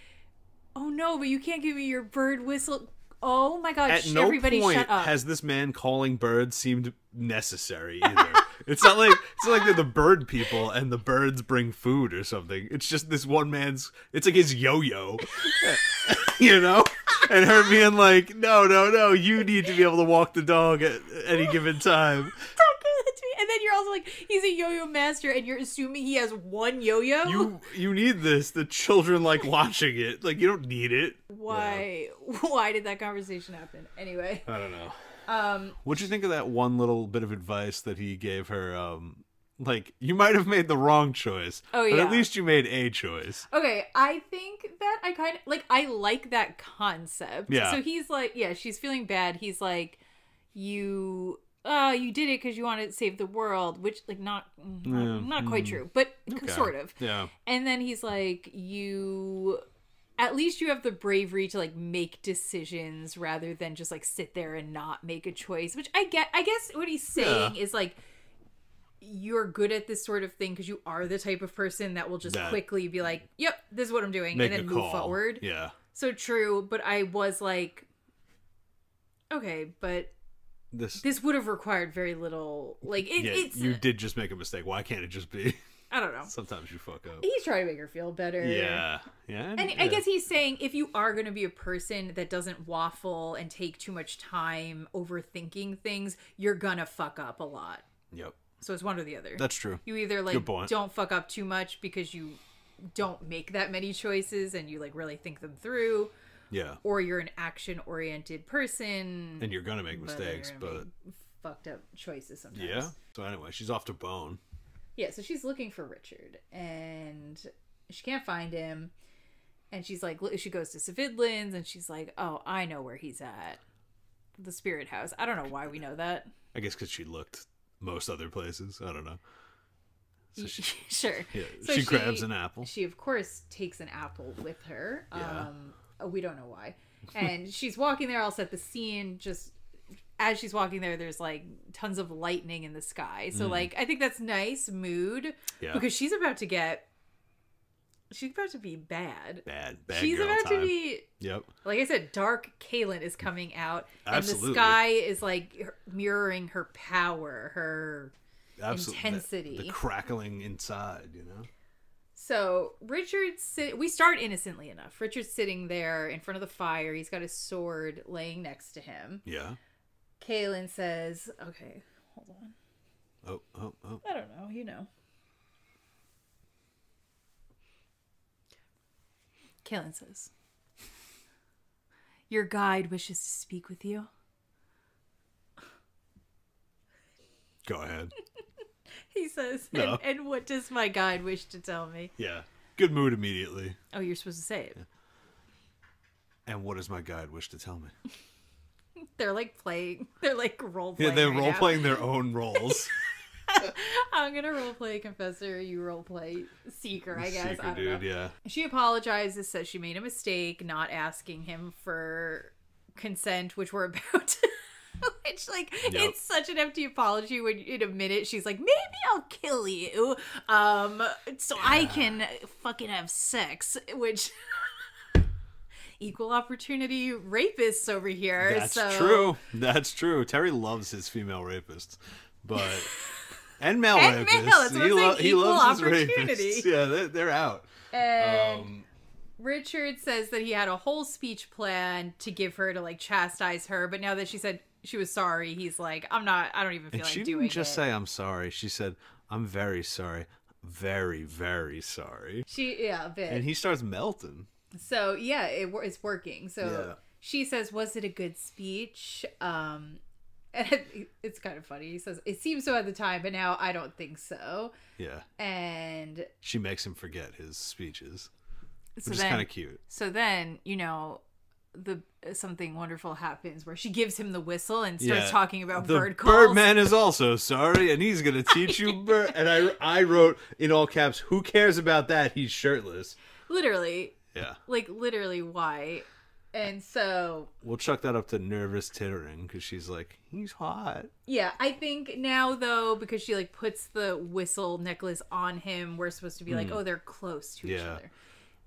oh no, but you can't give me your bird whistle? Oh my god, at no point shut up. Has this man calling birds seemed necessary either. It's not like they're the bird people and the birds bring food or something. It's just this one man's, it's like his yo-yo. You know? And her being like, no, you need to be able to walk the dog at any given time. Don't give it to me. And then you're also like, he's a yo-yo master, and you're assuming he has one yo-yo? You need this. The children like watching it. Like, you don't need it. Why? Yeah. Why did that conversation happen? Anyway. I don't know. What'd you think of that one little bit of advice that he gave her? Like, you might have made the wrong choice. Oh, yeah. But at least you made a choice. Okay, I think that I kind of, like, I like that concept. Yeah. So he's like, yeah, she's feeling bad. He's like, you did it because you wanted to save the world, which, like, not quite true, but okay. sort of. Yeah. And then he's like, at least you have the bravery to, like, make decisions rather than just, like, sit there and not make a choice, which I guess what he's saying is, like, you're good at this sort of thing because you are the type of person that will just quickly be like, yep, this is what I'm doing, and then move forward. Yeah. So true, but I was like, okay, but this would have required very little. Like, it's... You did just make a mistake. Why can't it just be... I don't know. Sometimes you fuck up. He's trying to make her feel better. Yeah. Yeah. And I guess he's saying if you are going to be a person that doesn't waffle and take too much time overthinking things, you're going to fuck up a lot. Yep. So it's one or the other. That's true. You either, like, don't fuck up too much because you don't make that many choices and you, like, really think them through. Yeah. Or you're an action-oriented person. And you're going to make mistakes, but... fucked up choices sometimes. Yeah. So anyway, she's off to Bone. Yeah, so she's looking for Richard, and she can't find him, and she's like, she goes to Savidlin's, and she's like, oh, I know where he's at. The spirit house. I don't know why we know that. I guess because she looked most other places. I don't know. So sure. Yeah, so she grabs an apple. She, of course, takes an apple with her. Yeah. We don't know why. And she's walking there. I'll set the scene just... As she's walking there, there's, like, tons of lightning in the sky. So, like, I think that's nice mood. Yeah. Because she's about to be bad. Bad she's girl about time. To be... Yep. Like I said, dark Kahlan is coming out. Absolutely. And the sky is, like, mirroring her power, her intensity. The crackling inside, you know? So, we start innocently enough. Richard's sitting there in front of the fire. He's got his sword laying next to him. Yeah. Kahlan says, okay, hold on. Oh. I don't know, you know. Kahlan says, your guide wishes to speak with you. Go ahead. He says, no. and what does my guide wish to tell me? Yeah. Good mood immediately. Oh, you're supposed to say it. Yeah. And what does my guide wish to tell me? They're like role playing. Yeah, they're role playing their own roles. I'm gonna role play confessor, you role play seeker, I guess. Seeker, I don't dude, know. Yeah. She apologizes, says she made a mistake not asking him for consent, which we're about to. Which, like, It's such an empty apology when in a minute she's like, maybe I'll kill you, so I can fucking have sex, which. Equal opportunity rapists over here. That's true. Terry loves his female rapists, but and male and rapists. Male, that's what he loves his rapists. Yeah, they're out. And Richard says that he had a whole speech plan to give her to, like, chastise her, but now that she said she was sorry, he's like, I don't even feel like doing it. She didn't just say I'm sorry. She said I'm very sorry, very very sorry. A bit. And he starts melting. So, yeah, it's working. So, She says, was it a good speech? And it's kind of funny. He says, it seemed so at the time, but now I don't think so. Yeah. And she makes him forget his speeches, which is kind of cute. So then, you know, something wonderful happens where she gives him the whistle and starts talking about bird calls. Birdman is also sorry, and he's going to teach you bird. And I wrote in all caps, who cares about that? He's shirtless. Literally. Yeah. Like, literally, why? And so... We'll chuck that up to nervous tittering, because she's like, he's hot. Yeah, I think now, though, because she, like, puts the whistle necklace on him, we're supposed to be like, oh, they're close to each other.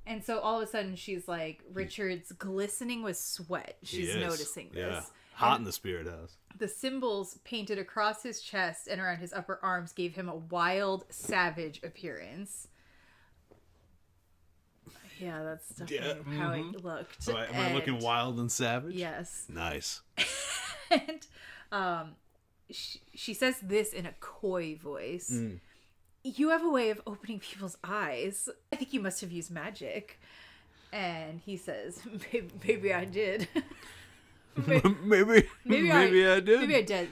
And so all of a sudden, she's like, Richard's glistening with sweat. She's noticing this. Yeah. Hot in the spirit house. The symbols painted across his chest and around his upper arms gave him a wild, savage appearance. Yeah, that's definitely how it looked. So am I looking wild and savage? Yes. Nice. And she says this in a coy voice. You have a way of opening people's eyes. I think you must have used magic. And he says, maybe I did. maybe I did. Maybe I did.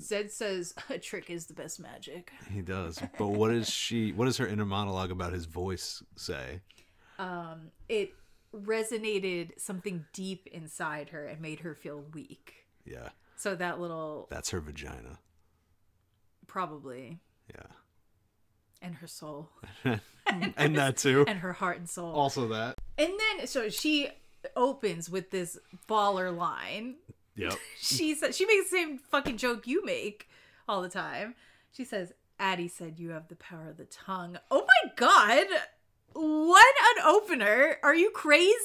Zed says a trick is the best magic. He does. But what does her inner monologue about his voice say? It resonated something deep inside her and made her feel weak. Yeah. So that's her vagina. Probably. Yeah. And her soul. and that too. And her heart and soul. Also that. And then, so she opens with this baller line. Yep. She makes the same fucking joke you make all the time. She says, Addie said you have the power of the tongue. Oh my God. What an opener. Are you crazy?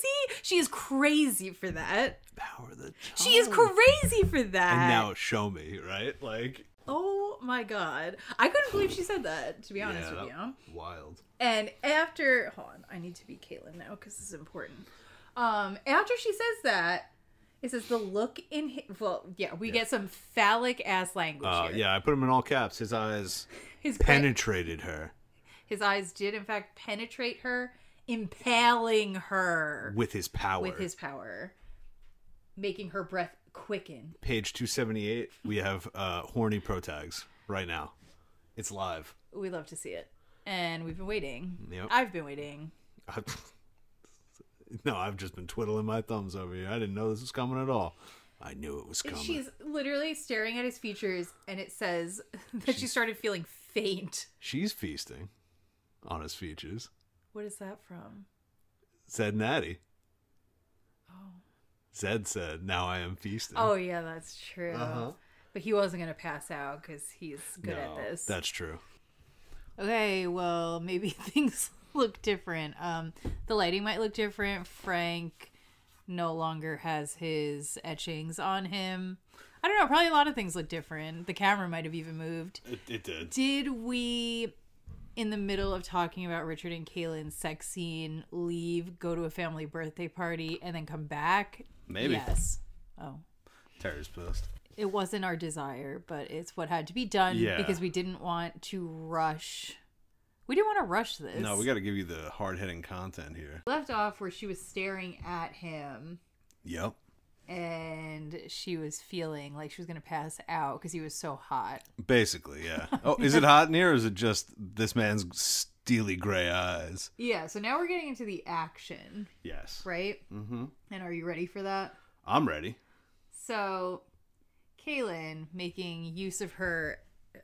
She is crazy for that. Power of the tongue. She is crazy for that. And now show me, right? Like. Oh my God. I couldn't believe she said that, to be honest with you. Wild. And after, hold on, I need to be Kahlan now because this is important. After she says that, it says the look in we get some phallic ass language here. Yeah, I put him in all caps. His eyes penetrated her. His eyes did, in fact, penetrate her, impaling her. With his power. Making her breath quicken. Page 278, we have horny pro tags right now. It's live. We love to see it. And we've been waiting. Yep. I've been waiting. No, I've just been twiddling my thumbs over here. I didn't know this was coming at all. I knew it was coming. She's literally staring at his features, and it says that she started feeling faint. She's feasting on his features. What is that from? Zed and Addie. Oh. Zed said, now I am feasting. Oh, yeah, that's true. But he wasn't going to pass out because he's good at this. That's true. Okay, well, maybe things look different. The lighting might look different. Frank no longer has his etchings on him. I don't know. Probably a lot of things look different. The camera might have even moved. It did. Did we, in the middle of talking about Richard and Kahlan's sex scene, leave, go to a family birthday party, and then come back? Maybe. Yes. Oh. Terry's pissed. It wasn't our desire, but it's what had to be done because we didn't want to rush. We didn't want to rush this. No, we got to give you the hard-hitting content here. Left off where she was staring at him. Yep. And she was feeling like she was going to pass out because he was so hot. Basically, yeah. Oh, is it hot in here or is it just this man's steely gray eyes? Yeah, so now we're getting into the action. Yes. Right? Mm-hmm. And are you ready for that? I'm ready. So, Kahlan making use of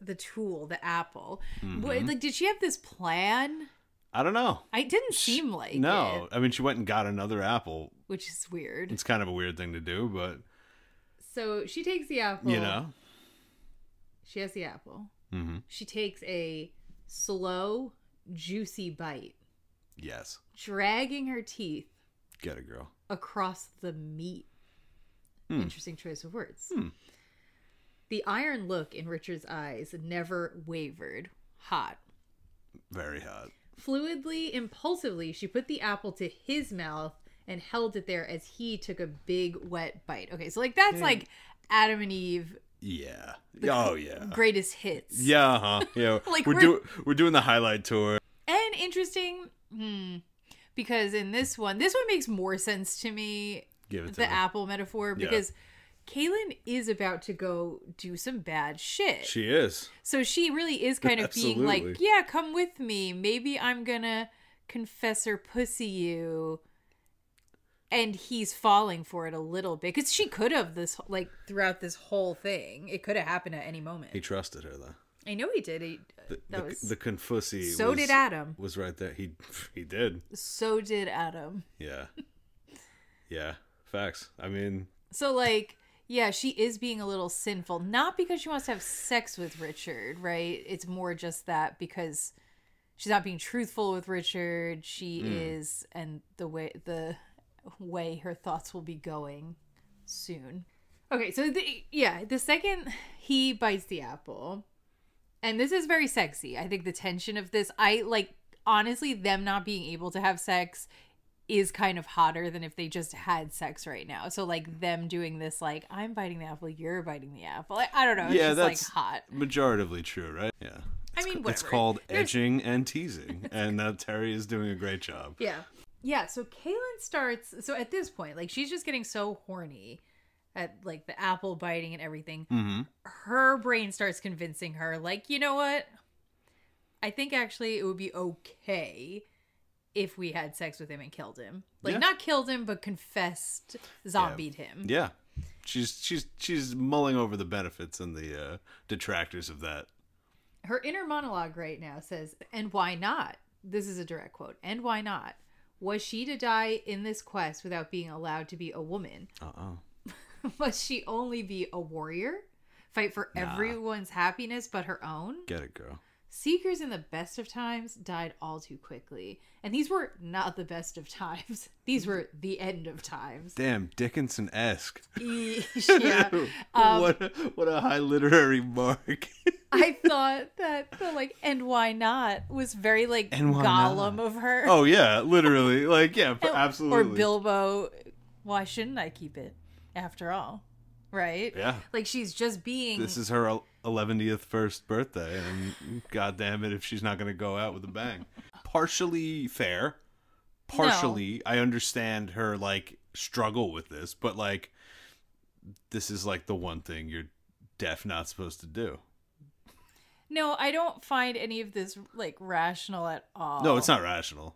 the tool, the apple. Mm-hmm. Like, did she have this plan? I don't know. It didn't seem like No. it. I mean, she went and got another apple. Which is weird. It's kind of a weird thing to do, but... So, she takes the apple. You know? She has the apple. Mm-hmm. She takes a slow, juicy bite. Yes. Dragging her teeth. Get it, girl. Across the meat. Interesting choice of words. The iron look in Richard's eyes never wavered. Hot. Very hot. Fluidly, impulsively, she put the apple to his mouth and held it there as he took a big, wet bite. Okay, so like that's like Adam and Eve. Yeah. Oh, yeah. Greatest hits. Yeah, uh-huh. Yeah. Like we're doing the highlight tour. And interesting, because in this one makes more sense to me. Give it to the me. apple metaphor, because Kahlan is about to go do some bad shit. She is. So she really is kind of being like, yeah, come with me. Maybe I'm gonna confess or pussy you. And he's falling for it a little bit. Because she could have throughout this whole thing. It could have happened at any moment. He trusted her, though. I know he did. The confussy So did Adam. Was right there. He did. So did Adam. Yeah. Yeah. Facts. I mean... So, yeah, she is being a little sinful. Not because she wants to have sex with Richard, right? It's more just that because she's not being truthful with Richard. She is, and the way her thoughts will be going soon. Okay, so the second he bites the apple, and this is very sexy. I think the tension of this, honestly, them not being able to have sex is kind of hotter than if they just had sex right now. So like them doing this, like, I'm biting the apple, you're biting the apple. I don't know. It's just that's like hot. Majoritively true, right? Yeah. I mean, it's called edging and teasing, and Terry is doing a great job. Yeah. Yeah, so Kahlan starts... So at this point, like, she's just getting so horny at, like, the apple biting and everything. Mm-hmm. Her brain starts convincing her, like, you know what? I think actually it would be okay if we had sex with him and killed him. Like, not killed him, but confessed, zombied him. Yeah. She's mulling over the benefits and the detractors of that. Her inner monologue right now says, and why not? This is a direct quote. And why not? Was she to die in this quest without being allowed to be a woman? Must she only be a warrior? Fight for everyone's happiness but her own? Get it, girl. Seekers in the best of times died all too quickly. And these were not the best of times. These were the end of times. Damn, Dickinson-esque. Yeah. What a high literary mark. I thought that the, like, and why not was very, like, Gollum of her. Oh, yeah, literally. Like, yeah, absolutely. Or Bilbo, why shouldn't I keep it after all? Right? Yeah. Like, she's just being... This is her 11th first birthday, and God damn it if she's not going to go out with a bang. Partially fair. Partially, I understand her, like, struggle with this, but, like, this is, like, the one thing you're deaf not supposed to do. No, I don't find any of this, like, rational at all. No, it's not rational.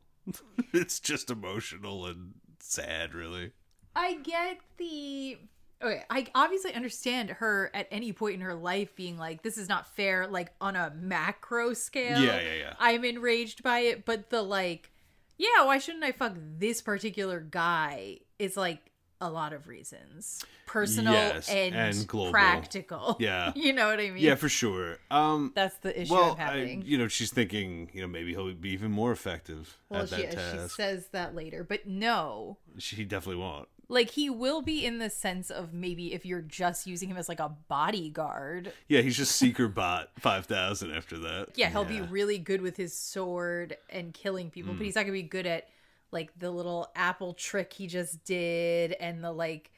It's just emotional and sad, really. I get the... Okay, I obviously understand her at any point in her life being like, this is not fair, like, on a macro scale. Yeah. I'm enraged by it, but the, like, yeah, why shouldn't I fuck this particular guy is, like, a lot of reasons. Personal and global. Practical. Yeah. You know what I mean? Yeah, for sure. That's the issue I'm having. She's thinking, maybe he'll be even more effective at that task. She says that later, but no. He definitely won't. Like, he will be in the sense of maybe if you're just using him as, like, a bodyguard. Yeah, he's just Seeker Bot 5000 after that. Yeah, he'll be really good with his sword and killing people, but he's not going to be good at, like, the little apple trick he just did and the, like,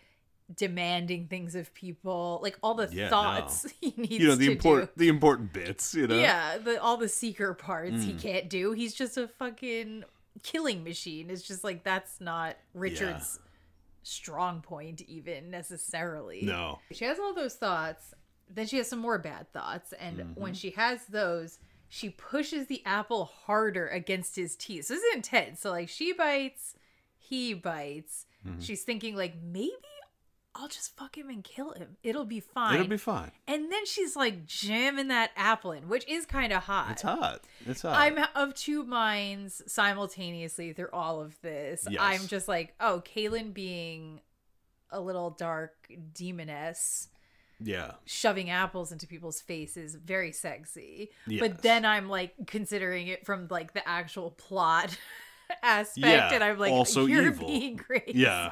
demanding things of people. Like, all the thoughts he needs to do. The important bits, Yeah, all the Seeker parts he can't do. He's just a fucking killing machine. It's just, like, that's not Richard's... strong point even necessarily. No. She has all those thoughts, then she has some more bad thoughts, and when she has those, she pushes the apple harder against his teeth. So this is intense. So, like, she bites, he bites. She's thinking, like, maybe I'll just fuck him and kill him. It'll be fine. It'll be fine. And then she's, like, jamming that apple in, which is kind of hot. It's hot. I'm of two minds simultaneously through all of this. Yes. I'm just like, oh, Kahlan being a little dark demoness. Yeah. Shoving apples into people's faces, very sexy. Yes. But then I'm, like, considering it from, like, the actual plot aspect, and I'm like, also you're evil. being crazy. Yeah.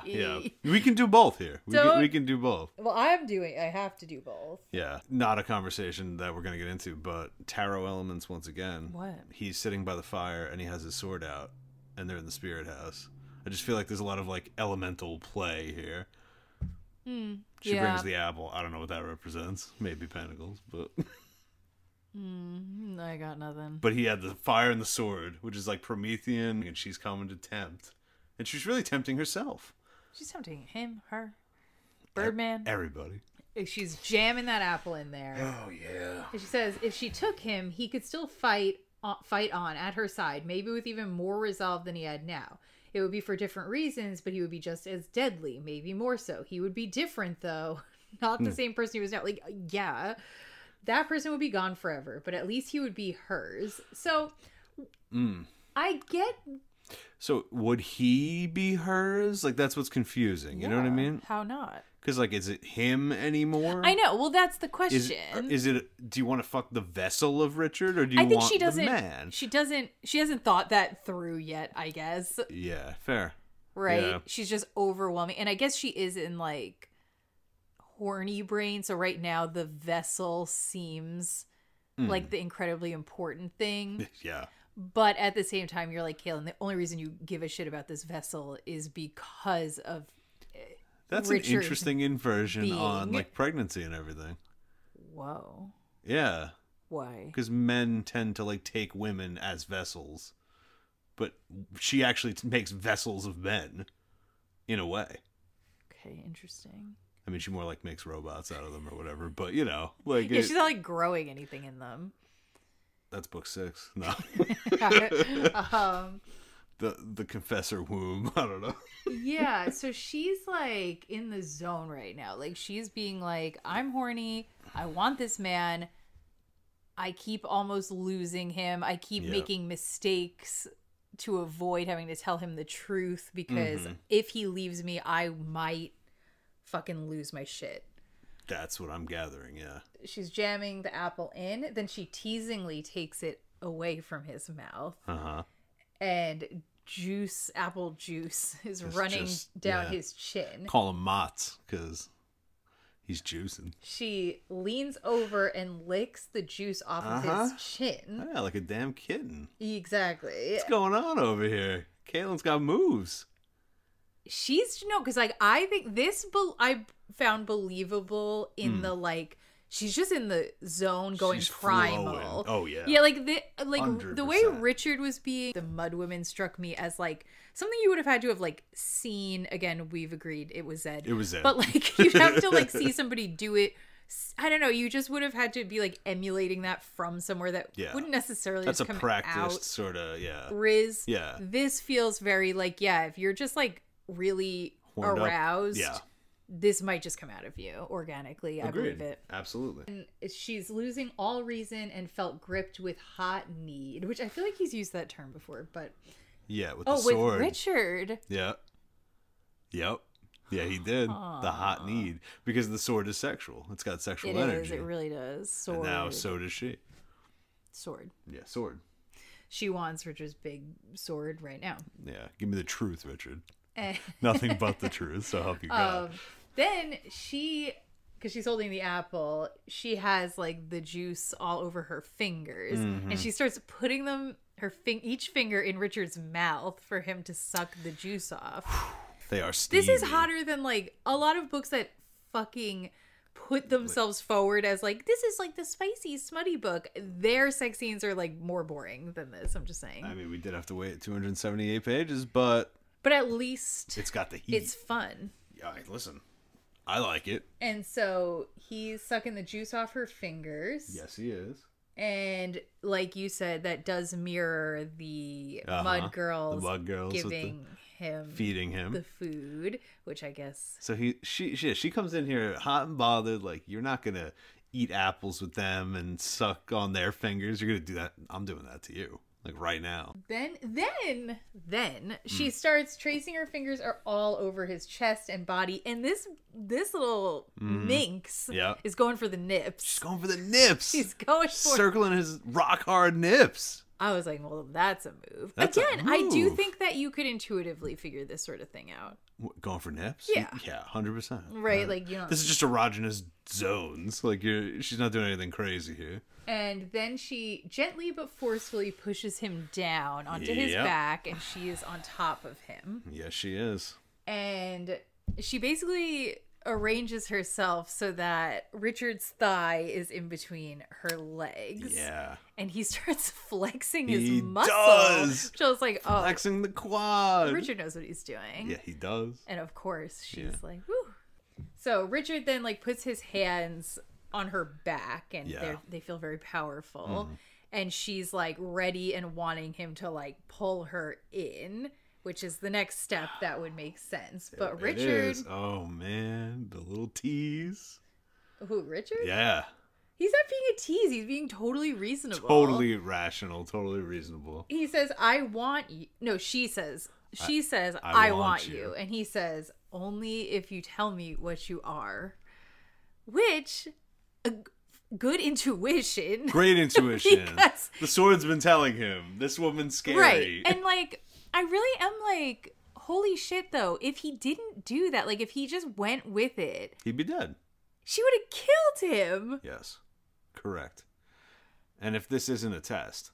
We can do both here. We can do both. Well, I have to do both. Yeah. Not a conversation that we're going to get into, but tarot elements once again. What? He's sitting by the fire and he has his sword out and they're in the spirit house. I just feel like there's a lot of, like, elemental play here. She brings the apple. I don't know what that represents. Maybe pentacles, but... I got nothing. But he had the fire and the sword, which is like Promethean, and she's coming to tempt. And she's really tempting herself. She's tempting him, her, Birdman. Everybody. She's jamming that apple in there. Oh, yeah. And she says if she took him, he could still fight on at her side, maybe with even more resolve than he had now. It would be for different reasons, but he would be just as deadly, maybe more so. He would be different, though. Not the same person he was now. Like, yeah. That person would be gone forever, but at least he would be hers. So, I get... So, would he be hers? Like, that's what's confusing. You know what I mean? How not? Because, like, is it him anymore? I know. Well, that's the question. Is it... Do you want to fuck the vessel of Richard, or do you want the man? She hasn't thought that through yet, I guess. Yeah, fair. Right? Yeah. She's just overwhelming. And I guess she is in, like... horny brain, so right now the vessel seems like the incredibly important thing. Yeah. But at the same time, you're like, Kahlan, the only reason you give a shit about this vessel is because of That's Richard an interesting inversion on, being- like, pregnancy and everything. Whoa. Yeah. Why? Because men tend to, like, take women as vessels. But she actually makes vessels of men, in a way. Okay, interesting. I mean, she more, like, makes robots out of them or whatever. But, you know, like... Yeah, she's not, like, growing anything in them. That's book 6. No. um, The Confessor Womb. I don't know. yeah, so she's, like, in the zone right now. Like, she's being like, I'm horny. I want this man. I keep almost losing him. I keep making mistakes to avoid having to tell him the truth because if he leaves me, I might fucking lose my shit. That's what I'm gathering, yeah. She's jamming the apple in, then she teasingly takes it away from his mouth. Uh-huh. And apple juice is running down his chin. Call him Mott's, because he's juicing. She leans over and licks the juice off of his chin. Yeah, like a damn kitten. Exactly. What's going on over here? Kahlan's got moves. She's, because, like, I think this, I found believable in the, like, she's just in the zone going She's primal. flowing. Oh, yeah. Yeah, like, the way 100%. Richard was being, the Mud Women struck me as, like, something you would have had to have, like, seen. Again, we've agreed it was Zed. It was Zed. But, like, you'd have to, like, see somebody do it. I don't know. You just would have had to be, like, emulating that from somewhere that wouldn't necessarily That's just a come practiced out. sort of, Riz. Yeah. This feels very, like, if you're just, like, really Horned up. aroused, Yeah. this might just come out of you organically. I believe it. Absolutely. And she's losing all reason and felt gripped with hot need, which I feel like he's used that term before, but Yeah, with the sword. with Richard. Yeah. Yep. Yeah, he did. The hot need. Because the sword is sexual. It's got sexual energy. It really does. Sword. And now so does she. Sword. Yeah, sword. She wants Richard's big sword right now. Yeah, give me the truth, Richard. And Nothing but the truth, so help you God. Then because she's holding the apple, she has, like, the juice all over her fingers, and she starts putting them, each finger in Richard's mouth for him to suck the juice off. They are steamy. This is hotter than, like, a lot of books that fucking put themselves forward as, like, this is, like, the spicy, smutty book. Their sex scenes are, like, more boring than this, I'm just saying. I mean, we did have to wait 278 pages, but at least it's got the heat. it's fun. Yeah, listen, I like it. And so he's sucking the juice off her fingers. Yes, he is. And like you said, that does mirror the Mud Girls, the Mud Girls giving him feeding him the food, which I guess. So she comes in here hot and bothered, like, you're not gonna eat apples with them and suck on their fingers. You're gonna do that. I'm doing that to you, like, right now. Then she starts tracing her fingers are all over his chest and body, and this little minx is going for the nips. She's going for the nips. She's going for circling his rock hard nips. I was like, well, that's a move. That's a I do move. think that you could intuitively figure this sort of thing out. What, going for nips? Yeah. Yeah, 100%. Right, like, you know. This is just erogenous zones. Like, she's not doing anything crazy here. And then she gently but forcefully pushes him down onto his back, and she is on top of him. Yes, she is. And she basically arranges herself so that Richard's thigh is in between her legs. Yeah. And he starts flexing his He muscle. does. Which I was like, oh. Flexing the quad. Richard knows what he's doing. Yeah, he does. And of course, she's like, whew. So Richard then, like, puts his hands on her back, and they feel very powerful. And she's, like, ready and wanting him to, like, pull her in, which is the next step that would make sense. But Richard... Oh, man. The little tease. Who, Richard? Yeah. He's not being a tease. He's being totally reasonable. Totally rational. Totally reasonable. He says, I want you. No, she says, I want you. And he says, only if you tell me what you are. Which, good intuition. Great intuition. Because, the sword's been telling him, this woman's scary. Right. And, like, I really am like, holy shit, though. If he didn't do that, like, if he just went with it, he'd be dead. She would have killed him. Yes. Correct. And if this isn't a test,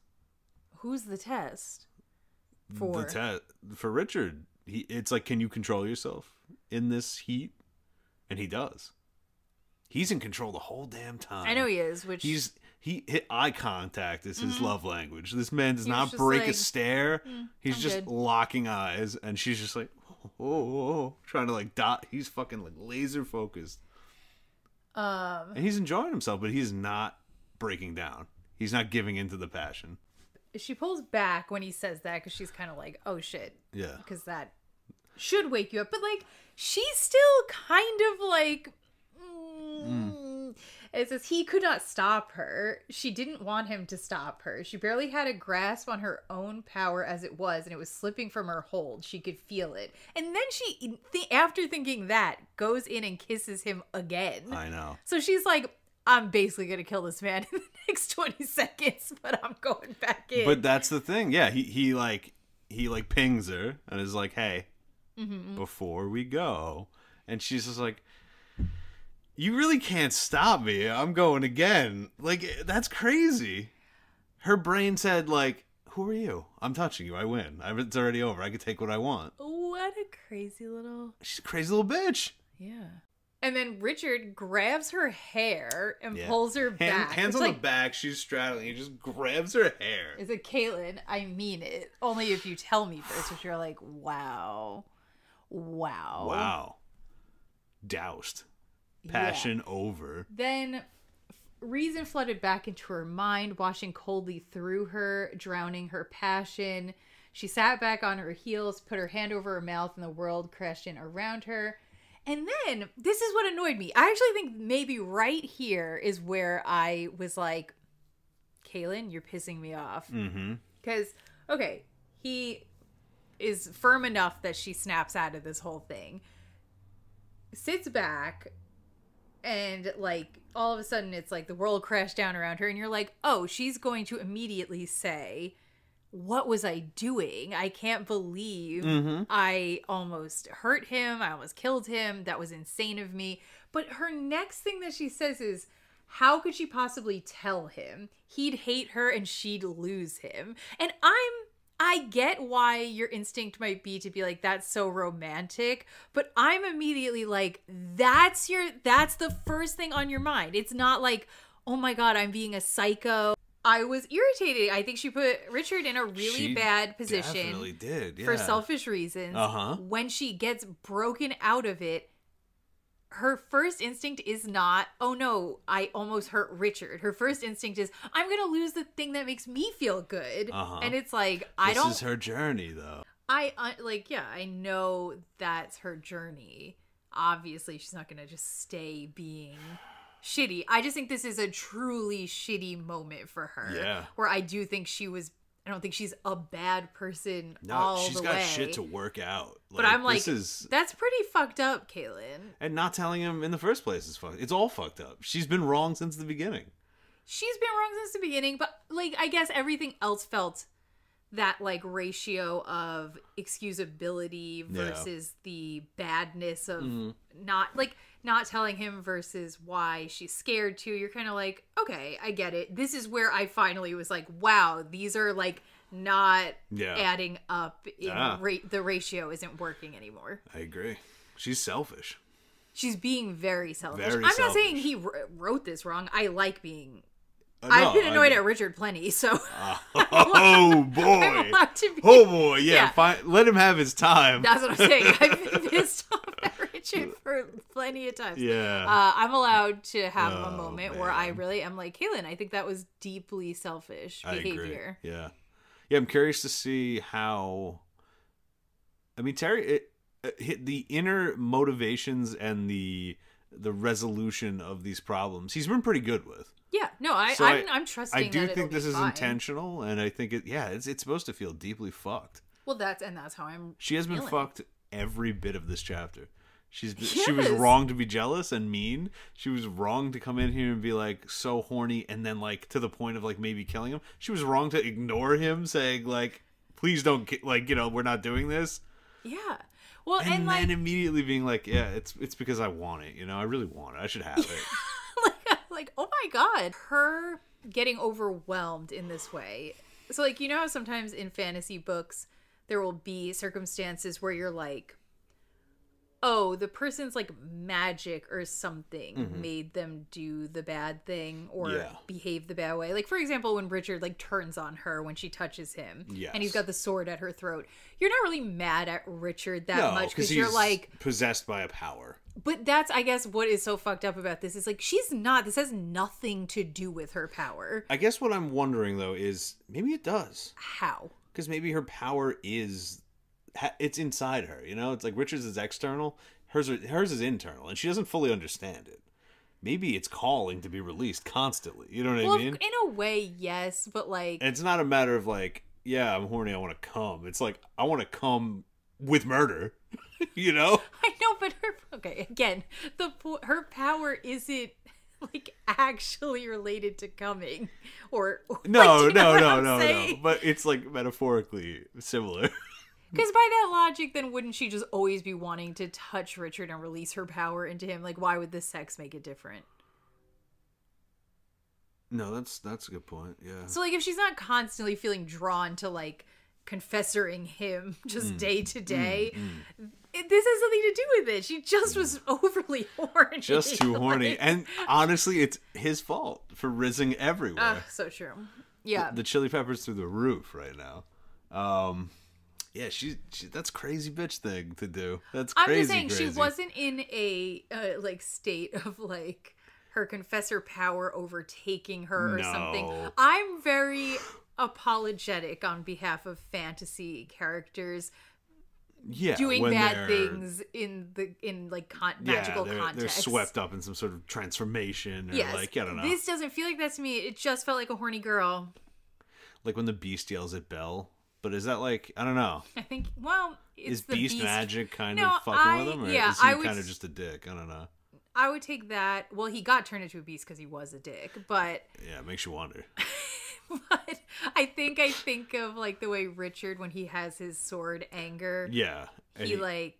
Who's the test for? For Richard. It's like, can you control yourself in this heat? And he does. He's in control the whole damn time. I know he is. He hit eye contact is his love language. This man does not just break like, a stare. He's I'm just good. locking eyes, and she's just like, oh, trying to like dot. He's fucking like laser focused. And he's enjoying himself, but he's not breaking down. He's not giving into the passion. She pulls back when he says that because she's kind of like, oh shit. Yeah. Because that should wake you up. But like, she's still kind of like, it says he could not stop her. She didn't want him to stop her. She barely had a grasp on her own power as it was, and it was slipping from her hold. She could feel it. And then she, after thinking that, goes in and kisses him again. I know. So she's like, I'm basically going to kill this man in the next 20 seconds, but I'm going back in. But that's the thing. Yeah, he pings her and is like, hey, before we go. And she's just like, you really can't stop me. I'm going again. Like, that's crazy. Her brain said, like, who are you? I'm touching you. I win. It's already over. I can take what I want. What a crazy little... She's a crazy little bitch. Yeah. And then Richard grabs her hair and pulls her back. Hands on the back. She's straddling. He just grabs her hair. Is it Kahlan? I mean it. Only if you tell me first, which you're like, wow. Wow. Doused. Passion over. Then reason flooded back into her mind, washing coldly through her, drowning her passion. She sat back on her heels, put her hand over her mouth, and the world crashed in around her. And then, this is what annoyed me. I actually think maybe right here is where I was like, Kahlan, you're pissing me off. Because, okay, he is firm enough that she snaps out of this whole thing. Sits back, and, like, all of a sudden it's like the world crashed down around her, and you're like, oh, she's going to immediately say, what was I doing? I can't believe I almost hurt him. I almost killed him. That was insane of me. But her next thing that she says is, how could she possibly tell him? He'd hate her and she'd lose him. And I get why your instinct might be to be like, that's so romantic, but I'm immediately like, that's the first thing on your mind. It's not like, oh my God, I'm being a psycho. I was irritated. I think she put Richard in a really bad position. Definitely did, yeah. For selfish reasons. When she gets broken out of it, her first instinct is not, oh no, I almost hurt Richard. Her first instinct is, I'm going to lose the thing that makes me feel good. And it's like, This is her journey, though. I know that's her journey. Obviously, she's not going to just stay being shitty. I just think this is a truly shitty moment for her. Yeah. Where I do think I don't think she's a bad person she's got shit to work out. But I'm like, that's pretty fucked up, Kahlan. And not telling him in the first place is fucked. It's all fucked up. She's been wrong since the beginning. She's been wrong since the beginning, but, like, I guess everything else felt that, like, ratio of excusability versus the badness of not telling him versus why she's scared to. You're kind of like, okay, I get it. This is where I finally was like, wow, these are, like, not adding up. The ratio isn't working anymore. I agree. She's selfish. She's being very selfish. Very I'm selfish. not saying he wrote this wrong. I like being... I've been annoyed at Richard plenty, so... oh, boy. I'm allowed to be... Oh, boy, yeah. Fine. Let him have his time. That's what I'm saying. I've been pissed off at Richard for plenty of times. Yeah. I'm allowed to have a moment where I really am like, Kahlan, I think that was deeply selfish behavior. I agree. Yeah. Yeah, I'm curious to see how... I mean, Terry... the inner motivations and the resolution of these problems, he's been pretty good with. Yeah, no, I'm trusting. I do that think this is fine. intentional, and I think it's supposed to feel deeply fucked. Well, that's how I'm. She has been feeling. fucked every bit of this chapter. She was wrong to be jealous and mean. She was wrong to come in here and be like so horny, and then like to the point of like maybe killing him. She was wrong to ignore him, saying like, "Please don't we're not doing this." Yeah. Well, and then immediately being like, yeah, it's because I want it, I really want it. I should have it. like, oh my God. Her getting overwhelmed in this way So, like, you know how sometimes in fantasy books there will be circumstances where you're like, oh, the person's like magic or something made them do the bad thing or behave the bad way. Like, for example, when Richard like turns on her when she touches him and he's got the sword at her throat. You're not really mad at Richard that much because you're like possessed by a power. But that's, I guess, what is so fucked up about this is like this has nothing to do with her power. I guess what I'm wondering though is maybe it does. How? Because maybe her power is... it's inside her, you know? It's like Richard's is external, hers is internal, and she doesn't fully understand it. Maybe it's calling to be released constantly, you know what I mean? In a way, yes, but like... And it's not a matter of like, yeah, I'm horny, I want to come. It's like, I want to come with murder, you know? I know, but again, her power isn't like actually related to coming or no, but it's like metaphorically similar. Because by that logic, then wouldn't she just always be wanting to touch Richard and release her power into him? Like, why would the sex make it different? No, that's a good point, yeah. So, like, if she's not constantly feeling drawn to, like, confessing him just day to day, this has something to do with it. She just was overly horny. Just too horny. Like... And honestly, it's his fault for rizzing everywhere. So true. Yeah. The chili peppers through the roof right now. Yeah, she that's crazy bitch thing to do. That's crazy. I'm just saying she wasn't in a like state of like her confessor power overtaking her or something. I'm very apologetic on behalf of fantasy characters doing bad things in magical context. They're swept up in some sort of transformation or like, I don't know. This doesn't feel like that to me. It just felt like a horny girl. Like when the Beast yells at Belle. But is that like, I don't know. I think, well, it's is Beast magic kind of fucking with him? Or is he kind of just a dick? I don't know. I would take that. Well, he got turned into a beast because he was a dick, but... Yeah, it makes you wonder. But I think of like the way Richard, when he has his sword anger. Yeah. He's like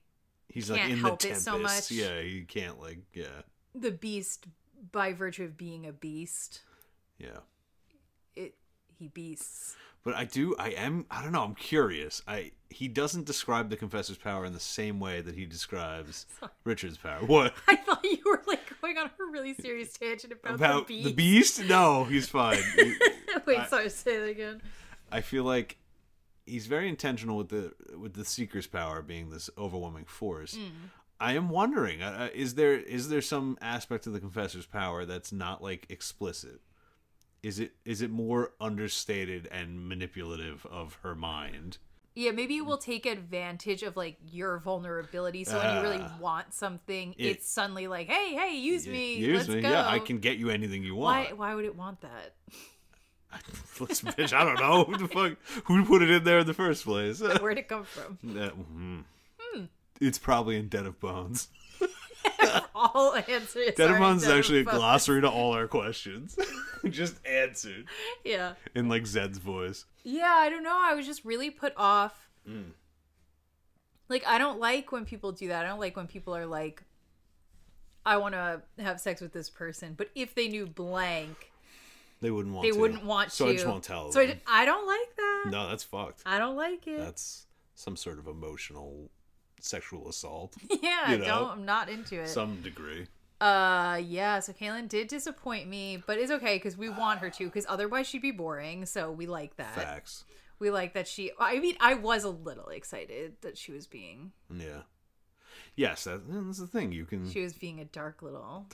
in the tempest. It so much. Yeah, he can't The beast, by virtue of being a beast. Yeah. He beasts. But I don't know, I'm curious. He doesn't describe the confessor's power in the same way that he describes Richard's power. What? I thought you were like going on a really serious tangent about the beast. The beast? No, he's fine. Wait, sorry, say that again. I feel like he's very intentional with the Seeker's power being this overwhelming force. I am wondering, is there some aspect of the confessor's power that's not like explicit? Is it more understated and manipulative of her mind? Yeah, maybe it will take advantage of like your vulnerability. So when you really want something, it's suddenly like, hey, use me. Let's go. Yeah, I can get you anything you want. Why would it want that? Listen, bitch, I don't know. Who the fuck? Who put it in there in the first place? Where'd it come from? It's probably in Den of Bones. All answers. Den of Bones is actually a glossary to all our questions. Just answered. Yeah. In like Zed's voice. Yeah, I don't know. I was just really put off. Like, I don't like when people do that. I don't like when people are like, I want to have sex with this person, but if they knew blank, they wouldn't want to. So I just won't tell them. So I don't like that. No, that's fucked. I don't like it. That's some sort of emotional sexual assault. Yeah, I'm not into it. Some degree. Yeah, so Kahlan did disappoint me, but it's okay because we want her to, because otherwise she'd be boring, so we like that. Facts. We like that I was a little excited that she was being... Yeah. Yes, that's the thing. She was being a dark little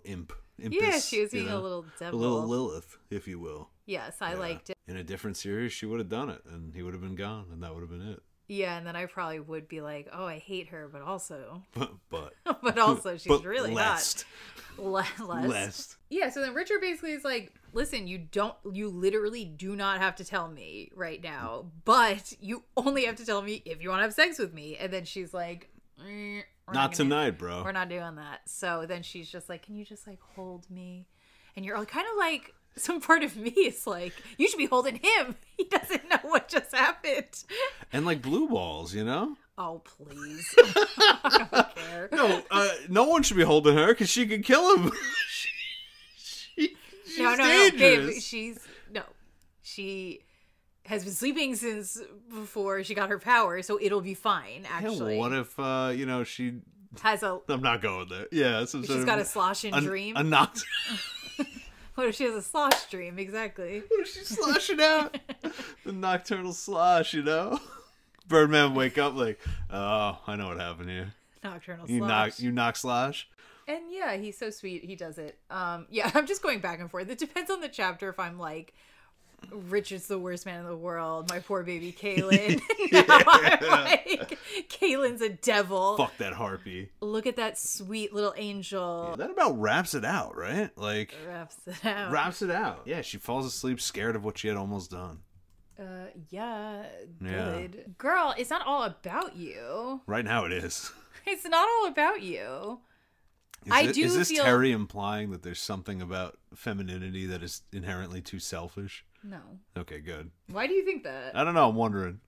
imp. Yeah, she was being a little devil. A little Lilith, if you will. Yes, I liked it. In a different series, she would have done it, and he would have been gone, and that would have been it. Yeah, and then I probably would be like, oh, I hate her, but also... but also, she's really less. Less. Yeah, so then Richard basically is like, listen, you literally do not have to tell me right now, but you only have to tell me if you want to have sex with me. And then she's like... Not tonight, bro. We're not doing that. So then she's just like, can you just like hold me? And you're kind of like... Some part of me is like, you should be holding him. He doesn't know what just happened. And like blue balls, you know? Oh, please. I don't care. No, no one should be holding her because she could kill him. she's dangerous. Babe, she has been sleeping since before she got her power, so it'll be fine, actually. Yeah, what if, she... Has a... I'm not going there. Yeah, she's got a Sloshin dream. What if she has a slosh dream? Exactly. What if she's sloshing out? The nocturnal slosh, Birdman wake up like, oh, I know what happened here. Nocturnal slosh. slosh. You knock slosh? And yeah, he's so sweet. He does it. Yeah, I'm just going back and forth. It depends on the chapter if I'm like, Richard's the worst man in the world. My poor baby Kahlan. Now I'm like, Kahlan's a devil. Fuck that harpy. Look at that sweet little angel. Yeah, that about wraps it out, right? Like Wraps it out. Yeah, she falls asleep scared of what she had almost done. Yeah, good. Girl, it's not all about you. Right now it is. It's not all about you. Is this Terry implying that there's something about femininity that is inherently too selfish? No. Okay, good. Why do you think that? I don't know. I'm wondering.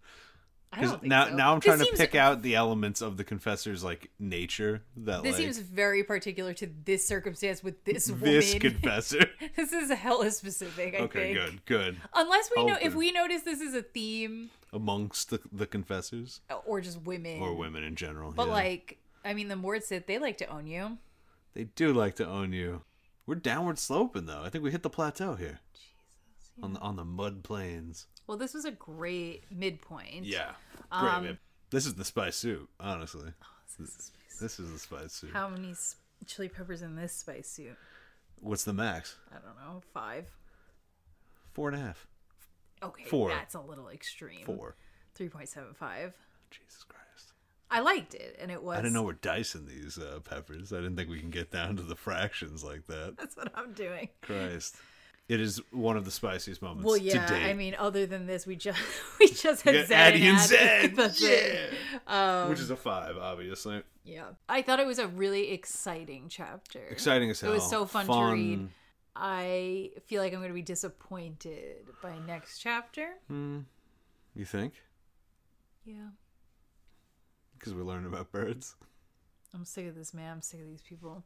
I don't think now, so. Now I'm trying to pick out the elements of the confessor's like nature that this seems very particular to this circumstance with this woman. This confessor. This is hella specific. I think. Good. Unless we know if we notice this is a theme amongst the confessors, or just women, or women in general. But I mean, the Mordsit, they like to own you. They do like to own you. We're downward sloping though. I think we hit the plateau here. Jesus. Yeah. On the mud plains. Well, this was a great midpoint. Yeah. Great. This is the spice soup, honestly. Oh, this is the spice soup. How many chili peppers in this spice soup? What's the max? I don't know. 5. 4.5. Okay. 4. That's a little extreme. 4. 3.75. Jesus Christ. I liked it, and it was... I didn't know we're dicing these peppers. I didn't think we can get down to the fractions like that. That's what I'm doing. Christ. It is one of the spiciest moments to date. I mean, other than this, we just had Addie and Zed. That's it. Which is a 5, obviously. Yeah. I thought it was a really exciting chapter. Exciting as hell. It was so fun to read. I feel like I'm going to be disappointed by next chapter. You think? Yeah. Because we're learning about birds. I'm sick of this, man. I'm sick of these people.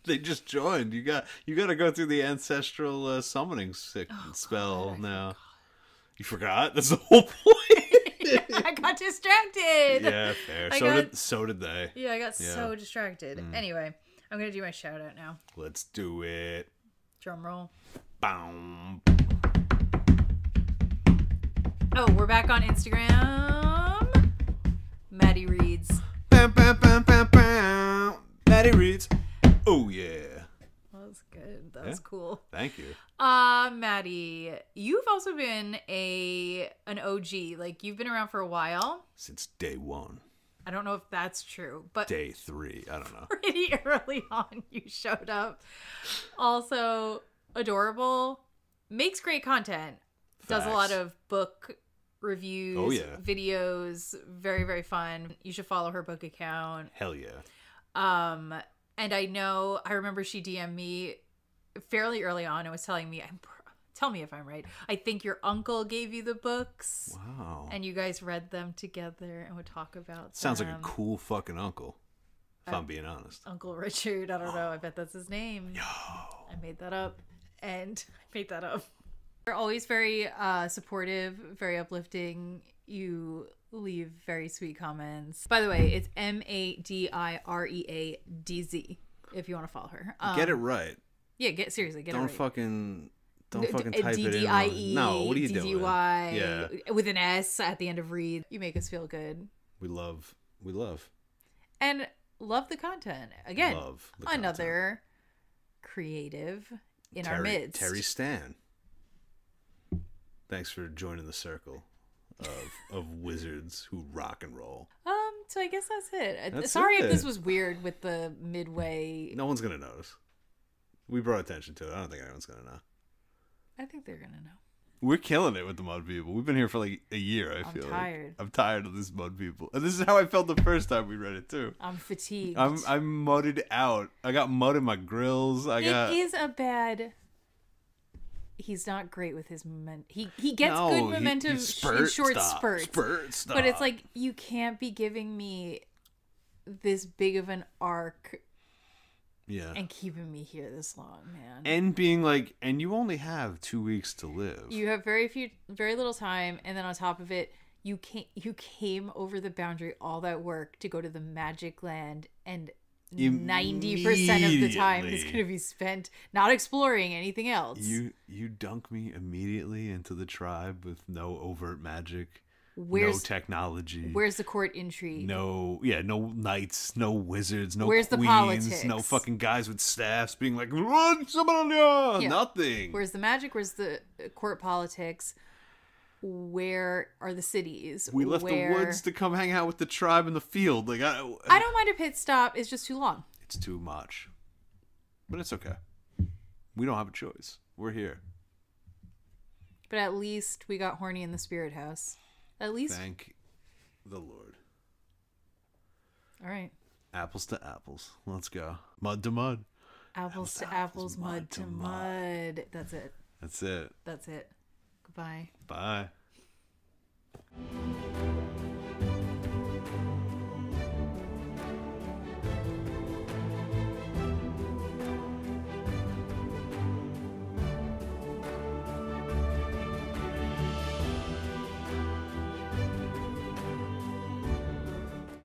They just joined. You got to go through the ancestral summoning spell now. You forgot? That's the whole point. I got distracted. Yeah, fair. So did they. Yeah, I got so distracted. Anyway, I'm going to do my shout out now. Let's do it. Drum roll. Boom. Oh, we're back on Instagram. Maddie reads. Bam, bam, bam, bam, bam. Maddie reads. Oh, yeah. That was good. That was cool. Thank you. Maddie, you've also been an OG. Like, you've been around for a while. Since day 1. I don't know if that's true, but... Day 3. I don't know. Pretty early on, you showed up. Also, adorable. Makes great content. Does a lot of book reviews, videos. Very, very fun. You should follow her book account. Hell yeah. And I remember she DM'd me fairly early on and was telling me, tell me if I'm right, I think your uncle gave you the books. Wow. And you guys read them together and would talk about Sounds like a cool fucking uncle, if I'm being honest. Uncle Richard, I don't know. I bet that's his name. Yo. I made that up. You're always very supportive, very uplifting. You leave very sweet comments. By the way, it's MADIREADZ if you want to follow her. Get it right. Yeah, seriously, get it right. Don't fucking type it in. No, what are you doing? Yeah. With an S at the end of read. You make us feel good. We love. And love the content. Again, another creative in our midst. Terry Stan. Thanks for joining the circle of wizards who rock and roll. So I guess that's it. Sorry if this was weird with the midway. No one's gonna notice. We brought attention to it. I don't think anyone's gonna know. I think they're gonna know. We're killing it with the Mud People. We've been here for like a year, I feel like. I'm tired of this Mud People. And this is how I felt the first time we read it too. I'm fatigued. I'm mudded out. I got mud in my grills. It is a bad... He's not great with his momentum. He gets good momentum in short spurts. But it's like, you can't be giving me this big of an arc Yeah. And keeping me here this long, man. And being like, and you only have 2 weeks to live. You have very little time, and then on top of it, you came over the boundary, all that work to go to the magic land, and 90% of the time is going to be spent not exploring anything else. You dunk me immediately into the tribe with no overt magic, no technology. Where's the court intrigue? No knights, no wizards, no where's queens, the politics? No fucking guys with staffs being like, run, somebody, nothing. Where's the magic? Where's the court politics? Where are the cities? We left the woods to come hang out with the tribe in the field. Like I don't mind a pit stop. It's just too long. It's too much. But it's okay. We don't have a choice. We're here. But at least we got horny in the spirit house. At least. Thank the Lord. All right. Apples to apples. Let's go. Mud to mud. Apples to apples, mud to mud. That's it. That's it. That's it. Goodbye. Bye.